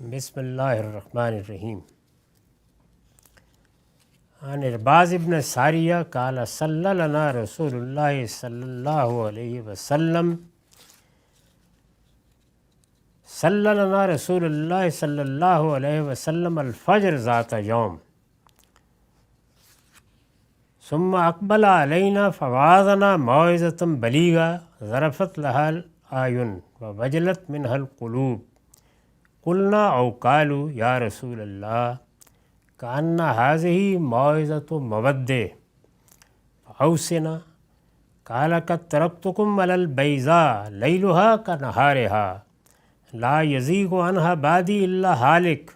بسم اللہ الرحمن الرحیم. عن ارباز ابن ساریہ قال صلی لنا رسول اللہ صلی اللہ علیہ وسلم صلی لنا رسول اللہ صلی اللہ علیہ وسلم الفجر ذات یوم ثم اقبل علینا فوعظنا موعظۃ بلیغہ ظرفت لها الأعین ووجلت منها القلوب قلنا او قالوا یا رسول اللہ کأن هذه موعظۃ مودع فأوصنا قال قد ترکتکم علی البیضاء لیلها كنهارها لا یزیغ عنها بعدی الا هالک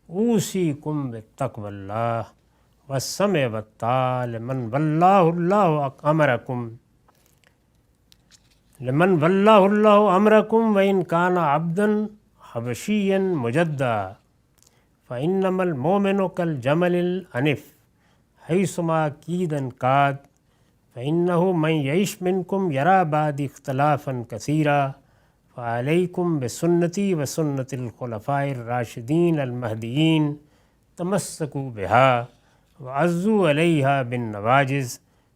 اوصیکم بتقوی اللہ والسمع والطاعة لمن واللہ اللہ امرکم وإن کان عبدا حبشیا مجدا فإنما المؤمن كالجمل الأنف حيثما كيد انقاد فإنه من يعش منكم يرى بعد اختلافا كثيرا فعليكم بسنتي وسنة الخلفاء الراشدين المهديين تمسكوا بها وعزوا عليها بالنواجذ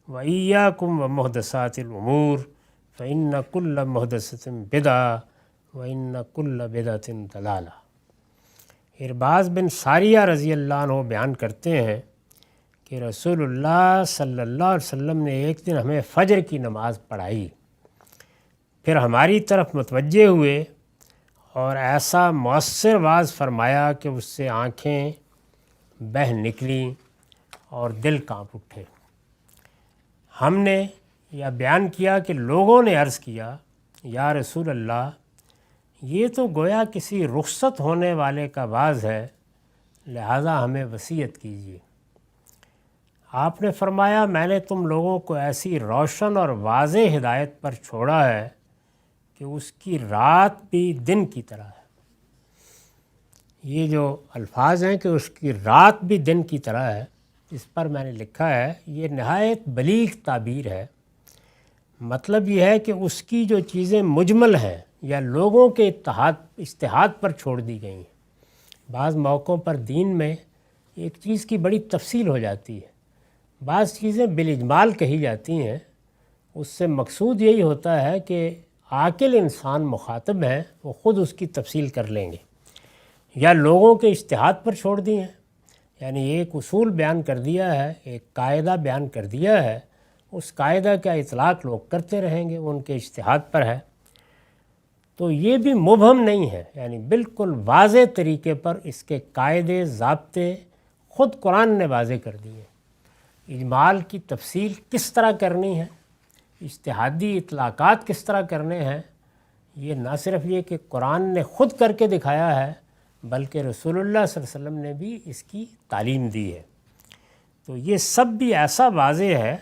وإياكم ومحدثات الأمور فإن كل محدثة بدعة وإن كل بدعة ضلالة. ارباز بن ساریہ رضی اللہ عنہ بیان کرتے ہیں کہ رسول اللہ صلی اللہ علیہ وسلم نے ایک دن ہمیں فجر کی نماز پڑھائی، پھر ہماری طرف متوجہ ہوئے اور ایسا مؤثر واعظ فرمایا کہ اس سے آنکھیں بہہ نکلیں اور دل کانپ اٹھے. ہم نے یہ بیان کیا کہ لوگوں نے عرض کیا یا رسول اللہ یہ تو گویا کسی رخصت ہونے والے کا واعظ ہے، لہٰذا ہمیں وصیت کیجیے. آپ نے فرمایا میں نے تم لوگوں کو ایسی روشن اور واضح ہدایت پر چھوڑا ہے کہ اس کی رات بھی دن کی طرح ہے. یہ جو الفاظ ہیں کہ اس کی رات بھی دن کی طرح ہے، اس پر میں نے لکھا ہے یہ نہایت بلیغ تعبیر ہے. مطلب یہ ہے کہ اس کی جو چیزیں مجمل ہیں یا لوگوں کے اجتہاد پر چھوڑ دی گئی ہیں. بعض موقعوں پر دین میں ایک چیز کی بڑی تفصیل ہو جاتی ہے، بعض چیزیں بالاجمال کہی جاتی ہیں. اس سے مقصود یہی ہوتا ہے کہ عاقل انسان مخاطب ہیں وہ خود اس کی تفصیل کر لیں گے، یا لوگوں کے اجتہاد پر چھوڑ دی ہیں. یعنی ایک اصول بیان کر دیا ہے، ایک قاعدہ بیان کر دیا ہے، اس قاعدہ کا اطلاق لوگ کرتے رہیں گے، وہ ان کے اجتہاد پر ہے. تو یہ بھی مبہم نہیں ہے، یعنی بالکل واضح طریقے پر اس کے قاعدے ضابطے خود قرآن نے واضح کر دیے. اجمال کی تفصیل کس طرح کرنی ہے، اجتہادی اطلاقات کس طرح کرنے ہیں، یہ نہ صرف یہ کہ قرآن نے خود کر کے دکھایا ہے بلکہ رسول اللہ صلی اللہ علیہ وسلم نے بھی اس کی تعلیم دی ہے. تو یہ سب بھی ایسا واضح ہے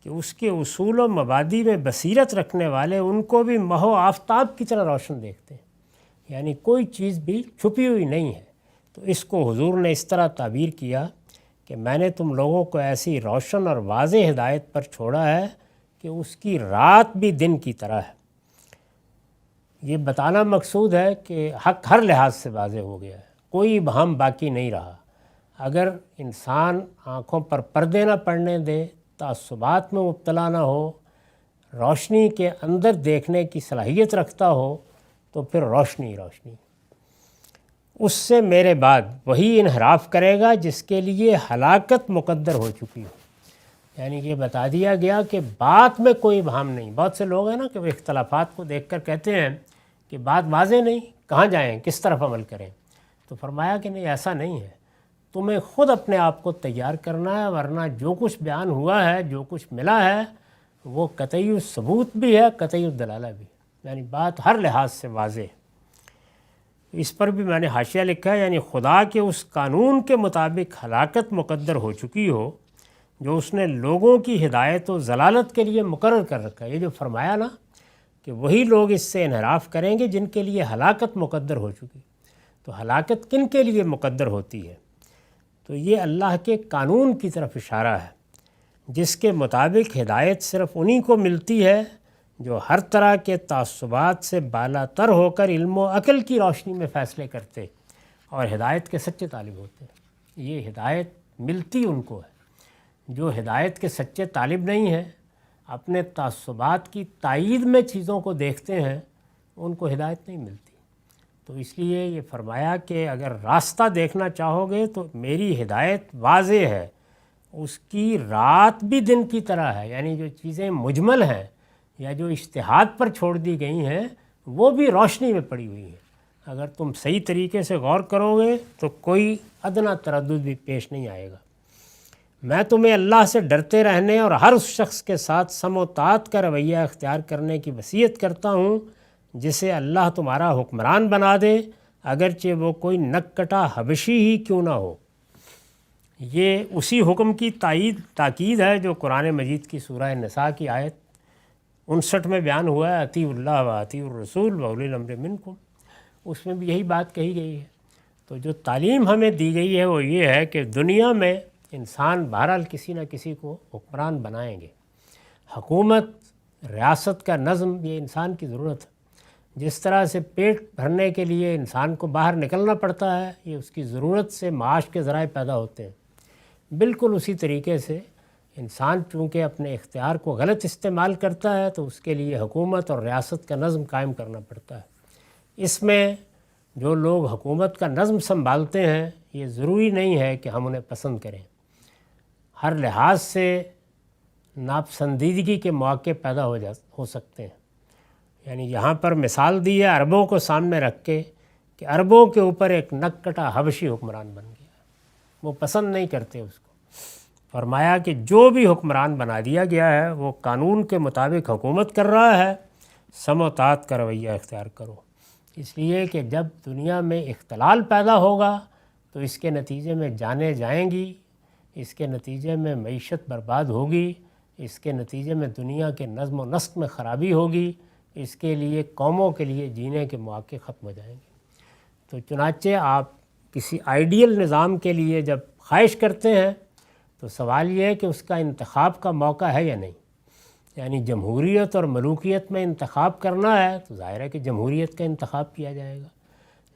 کہ اس کے اصول و مبادی میں بصیرت رکھنے والے ان کو بھی ماہ و آفتاب کی طرح روشن دیکھتے ہیں، یعنی کوئی چیز بھی چھپی ہوئی نہیں ہے. تو اس کو حضور نے اس طرح تعبیر کیا کہ میں نے تم لوگوں کو ایسی روشن اور واضح ہدایت پر چھوڑا ہے کہ اس کی رات بھی دن کی طرح ہے. یہ بتانا مقصود ہے کہ حق ہر لحاظ سے واضح ہو گیا ہے، کوئی ابہام باقی نہیں رہا. اگر انسان آنکھوں پر پردے نہ پڑنے دے، تعصبات میں مبتلا نہ ہو، روشنی کے اندر دیکھنے کی صلاحیت رکھتا ہو تو پھر روشنی روشنی. اس سے میرے بعد وہی انحراف کرے گا جس کے لیے ہلاکت مقدر ہو چکی ہو. یعنی یہ بتا دیا گیا کہ بات میں کوئی ابہام نہیں. بہت سے لوگ ہیں نا کہ وہ اختلافات کو دیکھ کر کہتے ہیں کہ بات واضح نہیں، کہاں جائیں، کس طرف عمل کریں. تو فرمایا کہ نہیں، ایسا نہیں ہے، تمہیں خود اپنے آپ کو تیار کرنا ہے، ورنہ جو کچھ بیان ہوا ہے، جو کچھ ملا ہے وہ قطعی ثبوت بھی ہے، قطعی دلالہ بھی، یعنی بات ہر لحاظ سے واضح ہے. اس پر بھی میں نے حاشیہ لکھا ہے، یعنی خدا کے اس قانون کے مطابق ہلاکت مقدر ہو چکی ہو جو اس نے لوگوں کی ہدایت و ضلالت کے لیے مقرر کر رکھا ہے. یہ جو فرمایا نا کہ وہی لوگ اس سے انحراف کریں گے جن کے لیے ہلاکت مقدر ہو چکی. تو ہلاکت کن کے لیے مقدر ہوتی ہے؟ تو یہ اللہ کے قانون کی طرف اشارہ ہے جس کے مطابق ہدایت صرف انہی کو ملتی ہے جو ہر طرح کے تعصبات سے بالا تر ہو کر علم و عقل کی روشنی میں فیصلے کرتے اور ہدایت کے سچے طالب ہوتے ہیں۔ یہ ہدایت ملتی ان کو ہے۔ جو ہدایت کے سچے طالب نہیں ہیں، اپنے تعصبات کی تائید میں چیزوں کو دیکھتے ہیں، ان کو ہدایت نہیں ملتی۔ تو اس لیے یہ فرمایا کہ اگر راستہ دیکھنا چاہو گے تو میری ہدایت واضح ہے، اس کی رات بھی دن کی طرح ہے، یعنی جو چیزیں مجمل ہیں یا جو اجتہاد پر چھوڑ دی گئی ہیں وہ بھی روشنی میں پڑی ہوئی ہیں۔ اگر تم صحیح طریقے سے غور کرو گے تو کوئی ادنا تردد بھی پیش نہیں آئے گا۔ میں تمہیں اللہ سے ڈرتے رہنے اور ہر اس شخص کے ساتھ سم و طاعت کا رویہ اختیار کرنے کی وصیت کرتا ہوں جسے اللہ تمہارا حکمران بنا دے، اگرچہ وہ کوئی نک کٹا حبشی ہی کیوں نہ ہو۔ یہ اسی حکم کی تاکید ہے جو قرآن مجید کی سورہ نساء کی آیت 59 میں بیان ہوا ہے، اطیعوا اللہ و اطیعوا الرسول و اولی الامر منکم۔ اس میں بھی یہی بات کہی گئی ہے۔ تو جو تعلیم ہمیں دی گئی ہے وہ یہ ہے کہ دنیا میں انسان بہرحال کسی نہ کسی کو حکمران بنائیں گے۔ حکومت، ریاست کا نظم یہ انسان کی ضرورت ہے۔ جس طرح سے پیٹ بھرنے کے لیے انسان کو باہر نکلنا پڑتا ہے، یہ اس کی ضرورت سے معاش کے ذرائع پیدا ہوتے ہیں، بالکل اسی طریقے سے انسان چونکہ اپنے اختیار کو غلط استعمال کرتا ہے تو اس کے لیے حکومت اور ریاست کا نظم قائم کرنا پڑتا ہے۔ اس میں جو لوگ حکومت کا نظم سنبھالتے ہیں یہ ضروری نہیں ہے کہ ہم انہیں پسند کریں۔ ہر لحاظ سے ناپسندیدگی کے مواقع پیدا ہو سکتے ہیں۔ یعنی یہاں پر مثال دی ہے عربوں کو سامنے رکھ کے کہ عربوں کے اوپر ایک نک کٹا حبشی حکمران بن گیا، وہ پسند نہیں کرتے اس کو۔ فرمایا کہ جو بھی حکمران بنا دیا گیا ہے وہ قانون کے مطابق حکومت کر رہا ہے، سم و طاعت کا رویہ اختیار کرو، اس لیے کہ جب دنیا میں اختلال پیدا ہوگا تو اس کے نتیجے میں جانیں جائیں گی، اس کے نتیجے میں معیشت برباد ہوگی، اس کے نتیجے میں دنیا کے نظم و نسق میں خرابی ہوگی، اس کے لیے قوموں کے لیے جینے کے مواقع ختم ہو جائیں گے۔ تو چنانچہ آپ کسی آئیڈیل نظام کے لیے جب خواہش کرتے ہیں تو سوال یہ ہے کہ اس کا انتخاب کا موقع ہے یا نہیں۔ یعنی جمہوریت اور ملوکیت میں انتخاب کرنا ہے تو ظاہر ہے کہ جمہوریت کا انتخاب کیا جائے گا،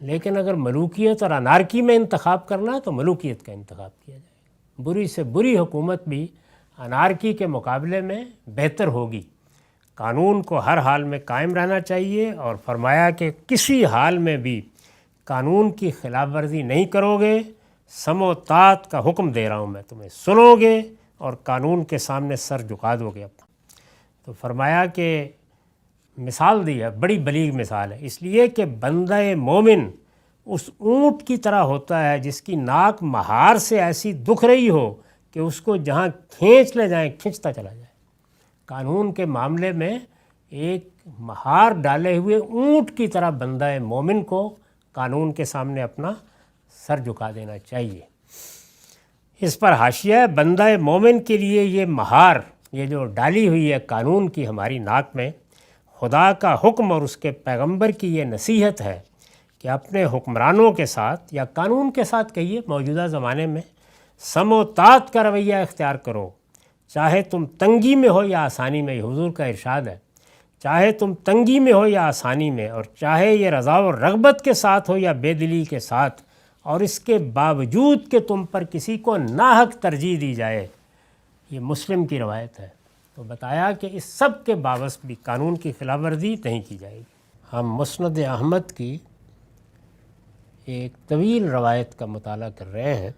لیکن اگر ملوکیت اور انارکی میں انتخاب کرنا ہے تو ملوکیت کا انتخاب کیا جائے گا۔ بری سے بری حکومت بھی انارکی کے مقابلے میں بہتر ہوگی۔ قانون کو ہر حال میں قائم رہنا چاہیے، اور فرمایا کہ کسی حال میں بھی قانون کی خلاف ورزی نہیں کرو گے، سم و طاعت کا حکم دے رہا ہوں میں تمہیں، سنو گے اور قانون کے سامنے سر جھکا دو گے اپنا۔ تو فرمایا کہ مثال دی ہے، بڑی بلیغ مثال ہے، اس لیے کہ بندہ مومن اس اونٹ کی طرح ہوتا ہے جس کی ناک مہار سے ایسی دکھ رہی ہو کہ اس کو جہاں کھینچ لے جائیں کھینچتا چلا جائے۔ قانون کے معاملے میں ایک مہار ڈالے ہوئے اونٹ کی طرح بندہ مومن کو قانون کے سامنے اپنا سر جھکا دینا چاہیے۔ اس پر حاشیہ ہے، بندہ مومن کے لیے یہ مہار، یہ جو ڈالی ہوئی ہے قانون کی ہماری ناک میں، خدا کا حکم اور اس کے پیغمبر کی یہ نصیحت ہے کہ اپنے حکمرانوں کے ساتھ یا قانون کے ساتھ کہیے موجودہ زمانے میں سم و طاعت کا رویہ اختیار کرو، چاہے تم تنگی میں ہو یا آسانی میں۔ حضور کا ارشاد ہے، چاہے تم تنگی میں ہو یا آسانی میں، اور چاہے یہ رضا و رغبت کے ساتھ ہو یا بے دلی کے ساتھ، اور اس کے باوجود کہ تم پر کسی کو ناحق ترجیح دی جائے۔ یہ مسلم کی روایت ہے۔ تو بتایا کہ اس سب کے باوجود بھی قانون کی خلاف ورزی نہیں کی جائے گی۔ ہم مسند احمد کی ایک طویل روایت کا مطالعہ کر رہے ہیں۔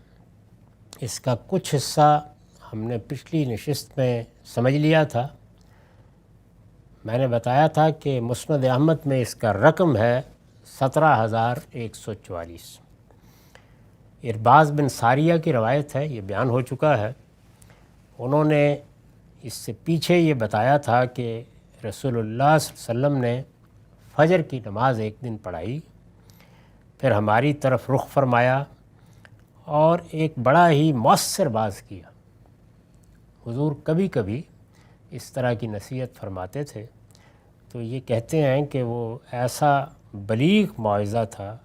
اس کا کچھ حصہ ہم نے پچھلی نشست میں سمجھ لیا تھا۔ میں نے بتایا تھا کہ مسند احمد میں اس کا رقم ہے 17,144۔ ارباز بن ساریہ کی روایت ہے، یہ بیان ہو چکا ہے۔ انہوں نے اس سے پیچھے یہ بتایا تھا کہ رسول اللہ صلی اللہ علیہ وسلم نے فجر کی نماز ایک دن پڑھائی، پھر ہماری طرف رخ فرمایا اور ایک بڑا ہی مؤثر باز کیا۔ حضور کبھی کبھی اس طرح کی نصیحت فرماتے تھے تو یہ کہتے ہیں کہ وہ ایسا بلیغ موعظہ تھا،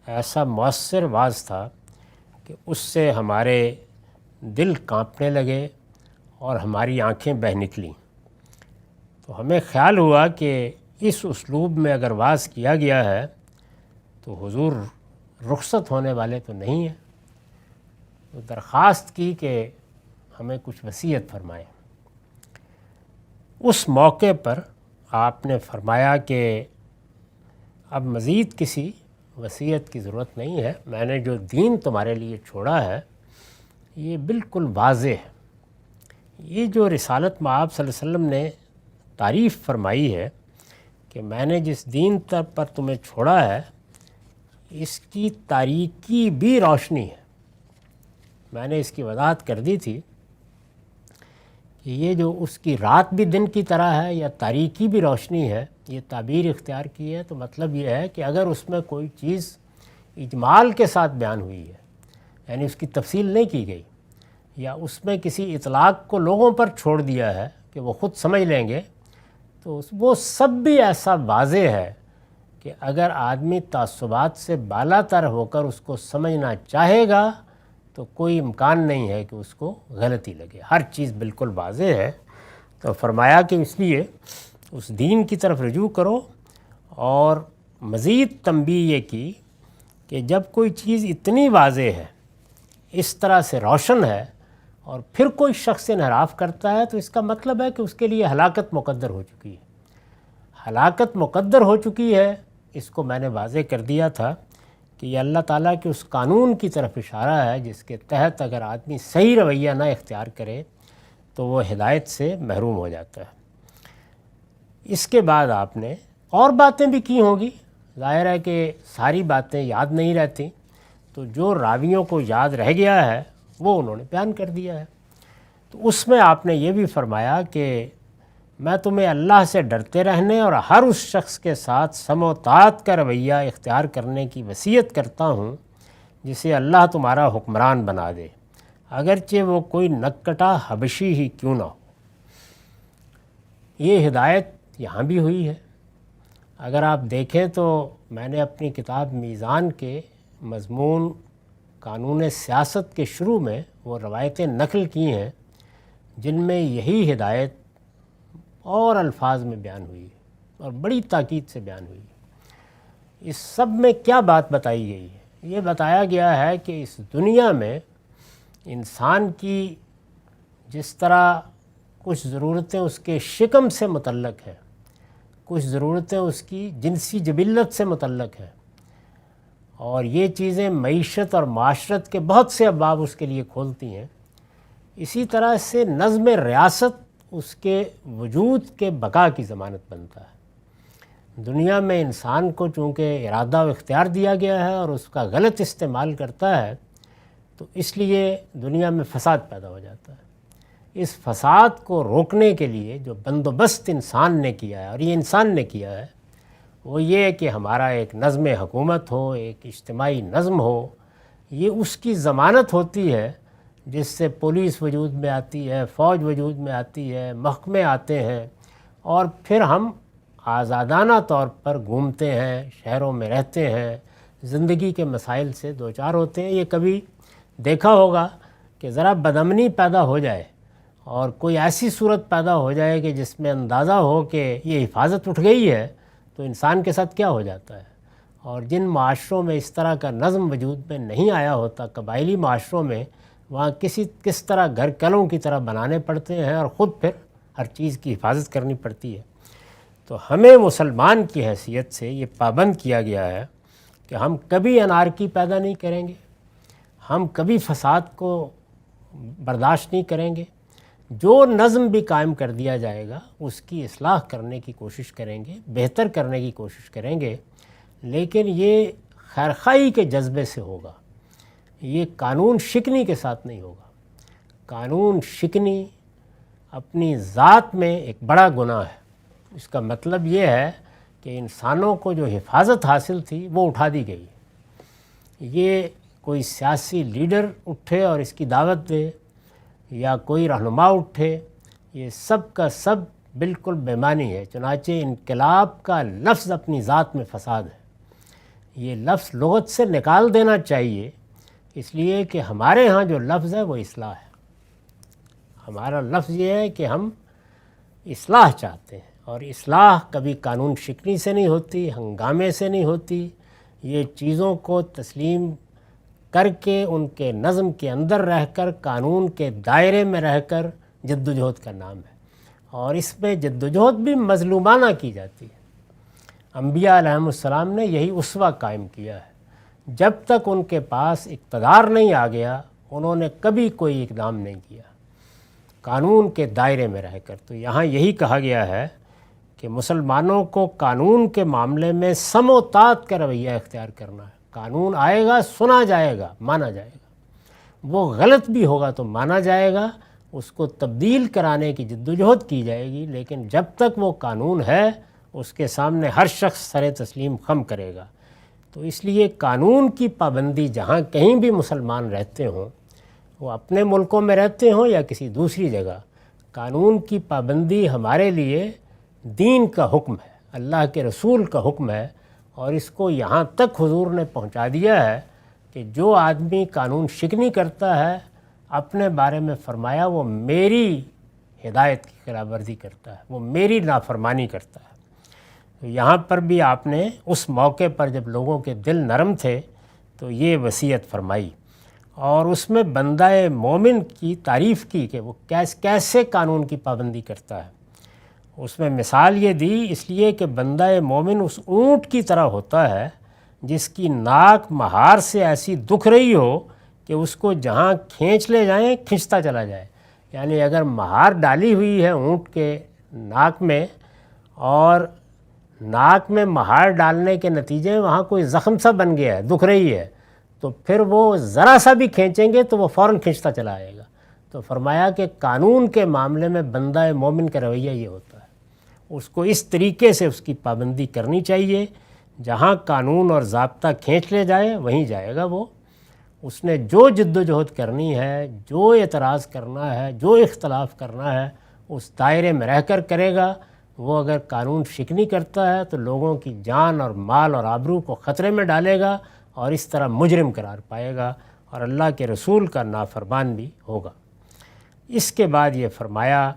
ایسا مؤثر واعظ تھا کہ اس سے ہمارے دل کانپنے لگے اور ہماری آنکھیں بہہ نکلیں۔ تو ہمیں خیال ہوا کہ اس اسلوب میں اگر واعظ کیا گیا ہے تو حضور رخصت ہونے والے تو نہیں ہیں، تو درخواست کی کہ ہمیں کچھ وصیت فرمائیں۔ اس موقع پر آپ نے فرمایا کہ اب مزید کسی وصیت کی ضرورت نہیں ہے، میں نے جو دین تمہارے لیے چھوڑا ہے یہ بالکل واضح ہے۔ یہ جو رسالت مآب صلی اللہ علیہ وسلم نے تعریف فرمائی ہے کہ میں نے جس دین پر تمہیں چھوڑا ہے اس کی تاریکی بھی روشنی ہے۔ میں نے اس کی وضاحت کر دی تھی کہ یہ جو اس کی رات بھی دن کی طرح ہے یا تاریکی بھی روشنی ہے، یہ تعبیر اختیار کی ہے، تو مطلب یہ ہے کہ اگر اس میں کوئی چیز اجمال کے ساتھ بیان ہوئی ہے، یعنی اس کی تفصیل نہیں کی گئی، یا اس میں کسی اطلاق کو لوگوں پر چھوڑ دیا ہے کہ وہ خود سمجھ لیں گے، تو وہ سب بھی ایسا واضح ہے کہ اگر آدمی تعصبات سے بالا تر ہو کر اس کو سمجھنا چاہے گا تو کوئی امکان نہیں ہے کہ اس کو غلطی لگے، ہر چیز بالکل واضح ہے۔ تو فرمایا کہ اس لیے اس دین کی طرف رجوع کرو، اور مزید تنبیہ یہ کی کہ جب کوئی چیز اتنی واضح ہے، اس طرح سے روشن ہے، اور پھر کوئی شخص انحراف کرتا ہے تو اس کا مطلب ہے کہ اس کے لیے ہلاکت مقدر ہو چکی ہے۔ ہلاکت مقدر ہو چکی ہے، اس کو میں نے واضح کر دیا تھا کہ یہ اللہ تعالیٰ کے اس قانون کی طرف اشارہ ہے جس کے تحت اگر آدمی صحیح رویہ نہ اختیار کرے تو وہ ہدایت سے محروم ہو جاتا ہے۔ اس کے بعد آپ نے اور باتیں بھی کی ہوں گی، ظاہر ہے کہ ساری باتیں یاد نہیں رہتی، تو جو راویوں کو یاد رہ گیا ہے وہ انہوں نے بیان کر دیا ہے۔ تو اس میں آپ نے یہ بھی فرمایا کہ میں تمہیں اللہ سے ڈرتے رہنے اور ہر اس شخص کے ساتھ سم و طاعت کا رویہ اختیار کرنے کی وصیت کرتا ہوں جسے اللہ تمہارا حکمران بنا دے، اگرچہ وہ کوئی نکٹا حبشی ہی کیوں نہ ہو۔ یہ ہدایت یہاں بھی ہوئی ہے۔ اگر آپ دیکھیں تو میں نے اپنی کتاب میزان کے مضمون قانون سیاست کے شروع میں وہ روایتیں نقل کی ہیں جن میں یہی ہدایت اور الفاظ میں بیان ہوئی ہے اور بڑی تاکید سے بیان ہوئی ہے۔ اس سب میں کیا بات بتائی گئی ہے؟ یہ بتایا گیا ہے کہ اس دنیا میں انسان کی جس طرح کچھ ضرورتیں اس کے شکم سے متعلق ہیں، کچھ ضرورتیں اس کی جنسی جبلت سے متعلق ہیں، اور یہ چیزیں معیشت اور معاشرت کے بہت سے ابواب اس کے لیے کھولتی ہیں، اسی طرح سے نظم ریاست اس کے وجود کے بقا کی ضمانت بنتا ہے۔ دنیا میں انسان کو چونکہ ارادہ و اختیار دیا گیا ہے اور اس کا غلط استعمال کرتا ہے تو اس لیے دنیا میں فساد پیدا ہو جاتا ہے۔ اس فساد کو روکنے کے لیے جو بندوبست انسان نے کیا ہے، اور یہ انسان نے کیا ہے، وہ یہ کہ ہمارا ایک نظم حکومت ہو، ایک اجتماعی نظم ہو، یہ اس کی ضمانت ہوتی ہے جس سے پولیس وجود میں آتی ہے، فوج وجود میں آتی ہے، محکمے آتے ہیں، اور پھر ہم آزادانہ طور پر گھومتے ہیں، شہروں میں رہتے ہیں، زندگی کے مسائل سے دوچار ہوتے ہیں۔ یہ کبھی دیکھا ہوگا کہ ذرا بدامنی پیدا ہو جائے اور کوئی ایسی صورت پیدا ہو جائے کہ جس میں اندازہ ہو کہ یہ حفاظت اٹھ گئی ہے تو انسان کے ساتھ کیا ہو جاتا ہے۔ اور جن معاشروں میں اس طرح کا نظم وجود میں نہیں آیا ہوتا، قبائلی معاشروں میں، وہاں کس طرح گھر کلوں کی طرح بنانے پڑتے ہیں اور خود پھر ہر چیز کی حفاظت کرنی پڑتی ہے۔ تو ہمیں مسلمان کی حیثیت سے یہ پابند کیا گیا ہے کہ ہم کبھی انارکی پیدا نہیں کریں گے، ہم کبھی فساد کو برداشت نہیں کریں گے، جو نظم بھی قائم کر دیا جائے گا اس کی اصلاح کرنے کی کوشش کریں گے، بہتر کرنے کی کوشش کریں گے، لیکن یہ خیرخواہی کے جذبے سے ہوگا، یہ قانون شکنی کے ساتھ نہیں ہوگا۔ قانون شکنی اپنی ذات میں ایک بڑا گناہ ہے۔ اس کا مطلب یہ ہے کہ انسانوں کو جو حفاظت حاصل تھی وہ اٹھا دی گئی۔ یہ کوئی سیاسی لیڈر اٹھے اور اس کی دعوت دے، یا کوئی رہنما اٹھے، یہ سب کا سب بالکل بے معنی ہے۔ چنانچہ انقلاب کا لفظ اپنی ذات میں فساد ہے، یہ لفظ لغت سے نکال دینا چاہیے، اس لیے کہ ہمارے ہاں جو لفظ ہے وہ اصلاح ہے۔ ہمارا لفظ یہ ہے کہ ہم اصلاح چاہتے ہیں، اور اصلاح کبھی قانون شکنی سے نہیں ہوتی، ہنگامے سے نہیں ہوتی، یہ چیزوں کو تسلیم کر کے ان کے نظم کے اندر رہ کر قانون کے دائرے میں رہ کر جد و جہد کا نام ہے، اور اس میں جد و جہد بھی مظلومانہ کی جاتی ہے۔ انبیاء علیہ السلام نے یہی اسوہ قائم کیا ہے، جب تک ان کے پاس اقتدار نہیں آ گیا انہوں نے کبھی کوئی اقدام نہیں کیا قانون کے دائرے میں رہ کر۔ تو یہاں یہی کہا گیا ہے کہ مسلمانوں کو قانون کے معاملے میں سم و طاعت کا رویہ اختیار کرنا ہے۔ قانون آئے گا، سنا جائے گا، مانا جائے گا، وہ غلط بھی ہوگا تو مانا جائے گا، اس کو تبدیل کرانے کی جد و جہد کی جائے گی، لیکن جب تک وہ قانون ہے اس کے سامنے ہر شخص سر تسلیم خم کرے گا۔ تو اس لیے قانون کی پابندی جہاں کہیں بھی مسلمان رہتے ہوں، وہ اپنے ملکوں میں رہتے ہوں یا کسی دوسری جگہ، قانون کی پابندی ہمارے لیے دین کا حکم ہے، اللہ کے رسول کا حکم ہے، اور اس کو یہاں تک حضور نے پہنچا دیا ہے کہ جو آدمی قانون شکنی کرتا ہے اپنے بارے میں فرمایا وہ میری ہدایت کی خلاف ورزی کرتا ہے، وہ میری نافرمانی کرتا ہے۔ تو یہاں پر بھی آپ نے اس موقع پر جب لوگوں کے دل نرم تھے تو یہ وصیت فرمائی، اور اس میں بندہ مومن کی تعریف کی کہ وہ کیسے قانون کی پابندی کرتا ہے۔ اس میں مثال یہ دی اس لیے کہ بندہ مومن اس اونٹ کی طرح ہوتا ہے جس کی ناک مہار سے ایسی دکھ رہی ہو کہ اس کو جہاں کھینچ لے جائیں کھنچتا چلا جائے۔ یعنی اگر مہار ڈالی ہوئی ہے اونٹ کے ناک میں اور ناک میں مہار ڈالنے کے نتیجے میں وہاں کوئی زخم سا بن گیا ہے، دکھ رہی ہے، تو پھر وہ ذرا سا بھی کھینچیں گے تو وہ فوراً کھنچتا چلا آئے گا۔ تو فرمایا کہ قانون کے معاملے میں بندہ مومن کا رویہ یہ ہوتا ہے، اس کو اس طریقے سے اس کی پابندی کرنی چاہیے، جہاں قانون اور ضابطہ کھینچ لے جائے وہیں جائے گا وہ۔ اس نے جو جد و جہد کرنی ہے، جو اعتراض کرنا ہے، جو اختلاف کرنا ہے اس دائرے میں رہ کر کرے گا۔ وہ اگر قانون شکنی کرتا ہے تو لوگوں کی جان اور مال اور آبرو کو خطرے میں ڈالے گا اور اس طرح مجرم قرار پائے گا اور اللہ کے رسول کا نافرمان بھی ہوگا۔ اس کے بعد یہ فرمایا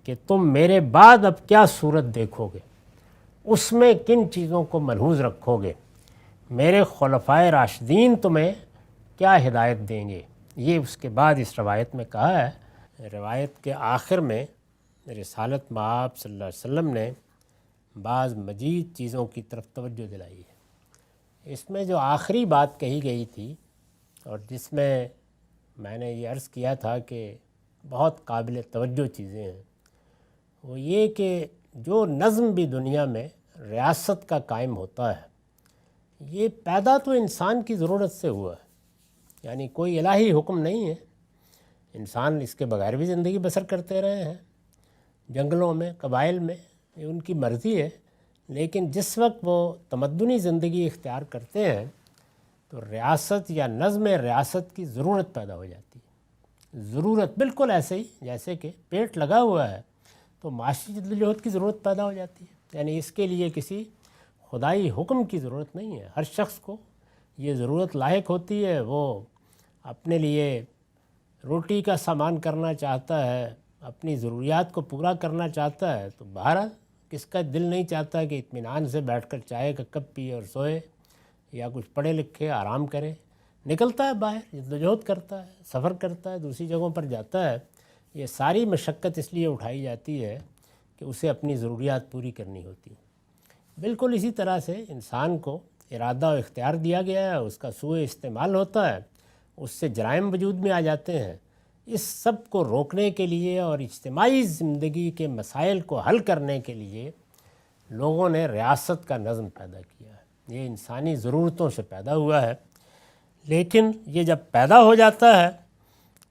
کہ تم میرے بعد اب کیا صورت دیکھو گے، اس میں کن چیزوں کو ملحوظ رکھو گے، میرے خلفائے راشدین تمہیں کیا ہدایت دیں گے۔ یہ اس کے بعد اس روایت میں کہا ہے۔ روایت کے آخر میں رسالت مآب صلی اللہ علیہ وسلم نے بعض مزید چیزوں کی طرف توجہ دلائی ہے۔ اس میں جو آخری بات کہی گئی تھی اور جس میں نے یہ عرض کیا تھا کہ بہت قابل توجہ چیزیں ہیں، وہ یہ کہ جو نظم بھی دنیا میں ریاست کا قائم ہوتا ہے یہ پیدا تو انسان کی ضرورت سے ہوا ہے، یعنی کوئی الہی حکم نہیں ہے، انسان اس کے بغیر بھی زندگی بسر کرتے رہے ہیں جنگلوں میں، قبائل میں، یہ ان کی مرضی ہے، لیکن جس وقت وہ تمدنی زندگی اختیار کرتے ہیں تو ریاست یا نظم ریاست کی ضرورت پیدا ہو جاتی ہے۔ ضرورت بالکل ایسے ہی جیسے کہ پیٹ لگا ہوا ہے تو معاشی جدوجہد کی ضرورت پیدا ہو جاتی ہے، یعنی اس کے لیے کسی خدائی حکم کی ضرورت نہیں ہے، ہر شخص کو یہ ضرورت لاحق ہوتی ہے، وہ اپنے لیے روٹی کا سامان کرنا چاہتا ہے، اپنی ضروریات کو پورا کرنا چاہتا ہے، تو بہرحال کس کا دل نہیں چاہتا کہ اطمینان سے بیٹھ کر چائے کا کپ پیے اور سوئے یا کچھ پڑھے لکھے آرام کرے، نکلتا ہے باہر، جدوجہد کرتا ہے، سفر کرتا ہے، دوسری جگہوں پر جاتا ہے، یہ ساری مشقت اس لیے اٹھائی جاتی ہے کہ اسے اپنی ضروریات پوری کرنی ہوتی ہے۔ بالکل اسی طرح سے انسان کو ارادہ و اختیار دیا گیا ہے، اس کا سوء استعمال ہوتا ہے، اس سے جرائم وجود میں آ جاتے ہیں۔ اس سب کو روکنے کے لیے اور اجتماعی زندگی کے مسائل کو حل کرنے کے لیے لوگوں نے ریاست کا نظم پیدا کیا ہے، یہ انسانی ضرورتوں سے پیدا ہوا ہے، لیکن یہ جب پیدا ہو جاتا ہے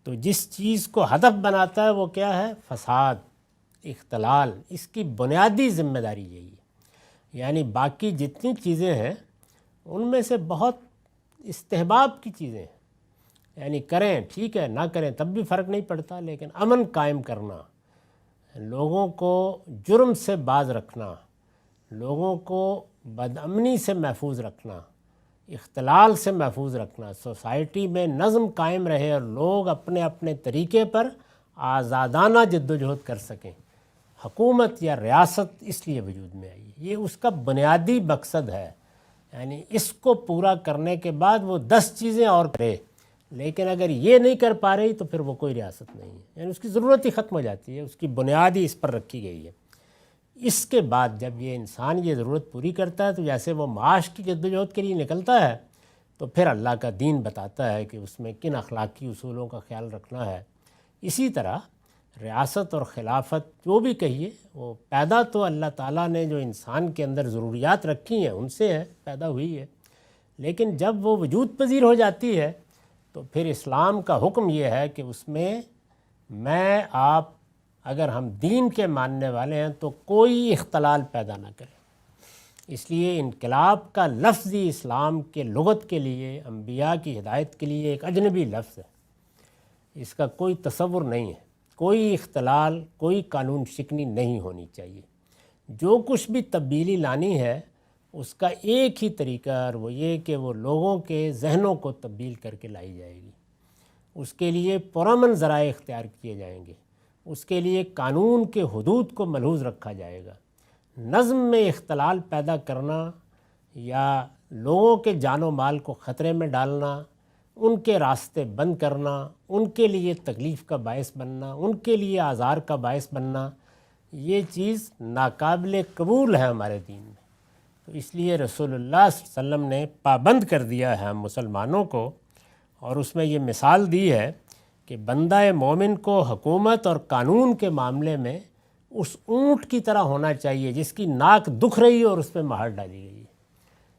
تو جس چیز کو ہدف بناتا ہے وہ کیا ہے؟ فساد، اختلال، اس کی بنیادی ذمہ داری یہی ہے۔ یعنی باقی جتنی چیزیں ہیں ان میں سے بہت استحباب کی چیزیں ہیں، یعنی کریں ٹھیک ہے، نہ کریں تب بھی فرق نہیں پڑتا، لیکن امن قائم کرنا، لوگوں کو جرم سے باز رکھنا، لوگوں کو بدامنی سے محفوظ رکھنا، اختلال سے محفوظ رکھنا، سوسائٹی میں نظم قائم رہے اور لوگ اپنے اپنے طریقے پر آزادانہ جدوجہد کر سکیں۔ حکومت یا ریاست اس لیے وجود میں آئی، یہ اس کا بنیادی مقصد ہے۔ یعنی اس کو پورا کرنے کے بعد وہ 10 چیزیں اور کرے، لیکن اگر یہ نہیں کر پا رہی تو پھر وہ کوئی ریاست نہیں ہے، یعنی اس کی ضرورت ہی ختم ہو جاتی ہے، اس کی بنیاد ہی اس پر رکھی گئی ہے۔ اس کے بعد جب یہ انسان یہ ضرورت پوری کرتا ہے تو جیسے وہ معاش کی جدوجہد کے لیے نکلتا ہے تو پھر اللہ کا دین بتاتا ہے کہ اس میں کن اخلاقی اصولوں کا خیال رکھنا ہے۔ اسی طرح ریاست اور خلافت جو بھی کہیے وہ پیدا تو اللہ تعالیٰ نے جو انسان کے اندر ضروریات رکھی ہیں ان سے ہے، پیدا ہوئی ہے، لیکن جب وہ وجود پذیر ہو جاتی ہے تو پھر اسلام کا حکم یہ ہے کہ اس میں میں آپ اگر ہم دین کے ماننے والے ہیں تو کوئی اختلال پیدا نہ کریں۔ اس لیے انقلاب کا لفظ ہی اسلام کے لغت کے لیے، انبیاء کی ہدایت کے لیے ایک اجنبی لفظ ہے، اس کا کوئی تصور نہیں ہے، کوئی اختلال، کوئی قانون شکنی نہیں ہونی چاہیے۔ جو کچھ بھی تبدیلی لانی ہے اس کا ایک ہی طریقہ اور وہ یہ کہ وہ لوگوں کے ذہنوں کو تبدیل کر کے لائی جائے گی، اس کے لیے پرامن ذرائع اختیار کیے جائیں گے، اس کے لیے قانون کے حدود کو ملحوظ رکھا جائے گا۔ نظم میں اختلال پیدا کرنا یا لوگوں کے جان و مال کو خطرے میں ڈالنا، ان کے راستے بند کرنا، ان کے لیے تکلیف کا باعث بننا، ان کے لیے آزار کا باعث بننا، یہ چیز ناقابل قبول ہے ہمارے دین میں۔ تو اس لیے رسول اللہ صلی اللہ علیہ وسلم نے پابند کر دیا ہے ہم مسلمانوں کو، اور اس میں یہ مثال دی ہے کہ بندہ مومن کو حکومت اور قانون کے معاملے میں اس اونٹ کی طرح ہونا چاہیے جس کی ناک دکھ رہی ہے اور اس پہ مہر ڈالی گئی ہے،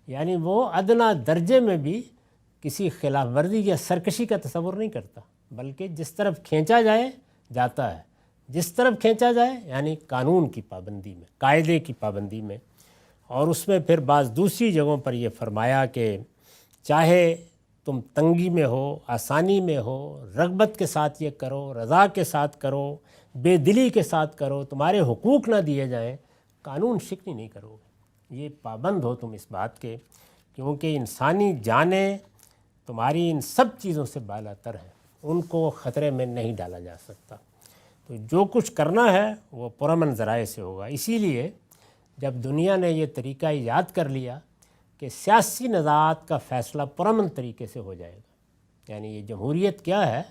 یعنی وہ ادنا درجے میں بھی کسی خلاف ورزی یا سرکشی کا تصور نہیں کرتا، بلکہ جس طرف کھینچا جائے جاتا ہے، جس طرف کھینچا جائے یعنی قانون کی پابندی میں، قاعدے کی پابندی میں۔ اور اس میں پھر بعض دوسری جگہوں پر یہ فرمایا کہ چاہے تم تنگی میں ہو، آسانی میں ہو، رغبت کے ساتھ یہ کرو، رضا کے ساتھ کرو، بے دلی کے ساتھ کرو، تمہارے حقوق نہ دیے جائیں، قانون شکنی نہیں کرو گے، یہ پابند ہو تم اس بات کے، کیونکہ انسانی جانیں تمہاری ان سب چیزوں سے بالا تر ہیں، ان کو خطرے میں نہیں ڈالا جا سکتا۔ تو جو کچھ کرنا ہے وہ پرامن ذرائع سے ہوگا۔ اسی لیے جب دنیا نے یہ طریقہ ایجاد کر لیا کہ سیاسی نزاعات کا فیصلہ پرامن طریقے سے ہو جائے گا، یعنی یہ جمہوریت کیا ہے،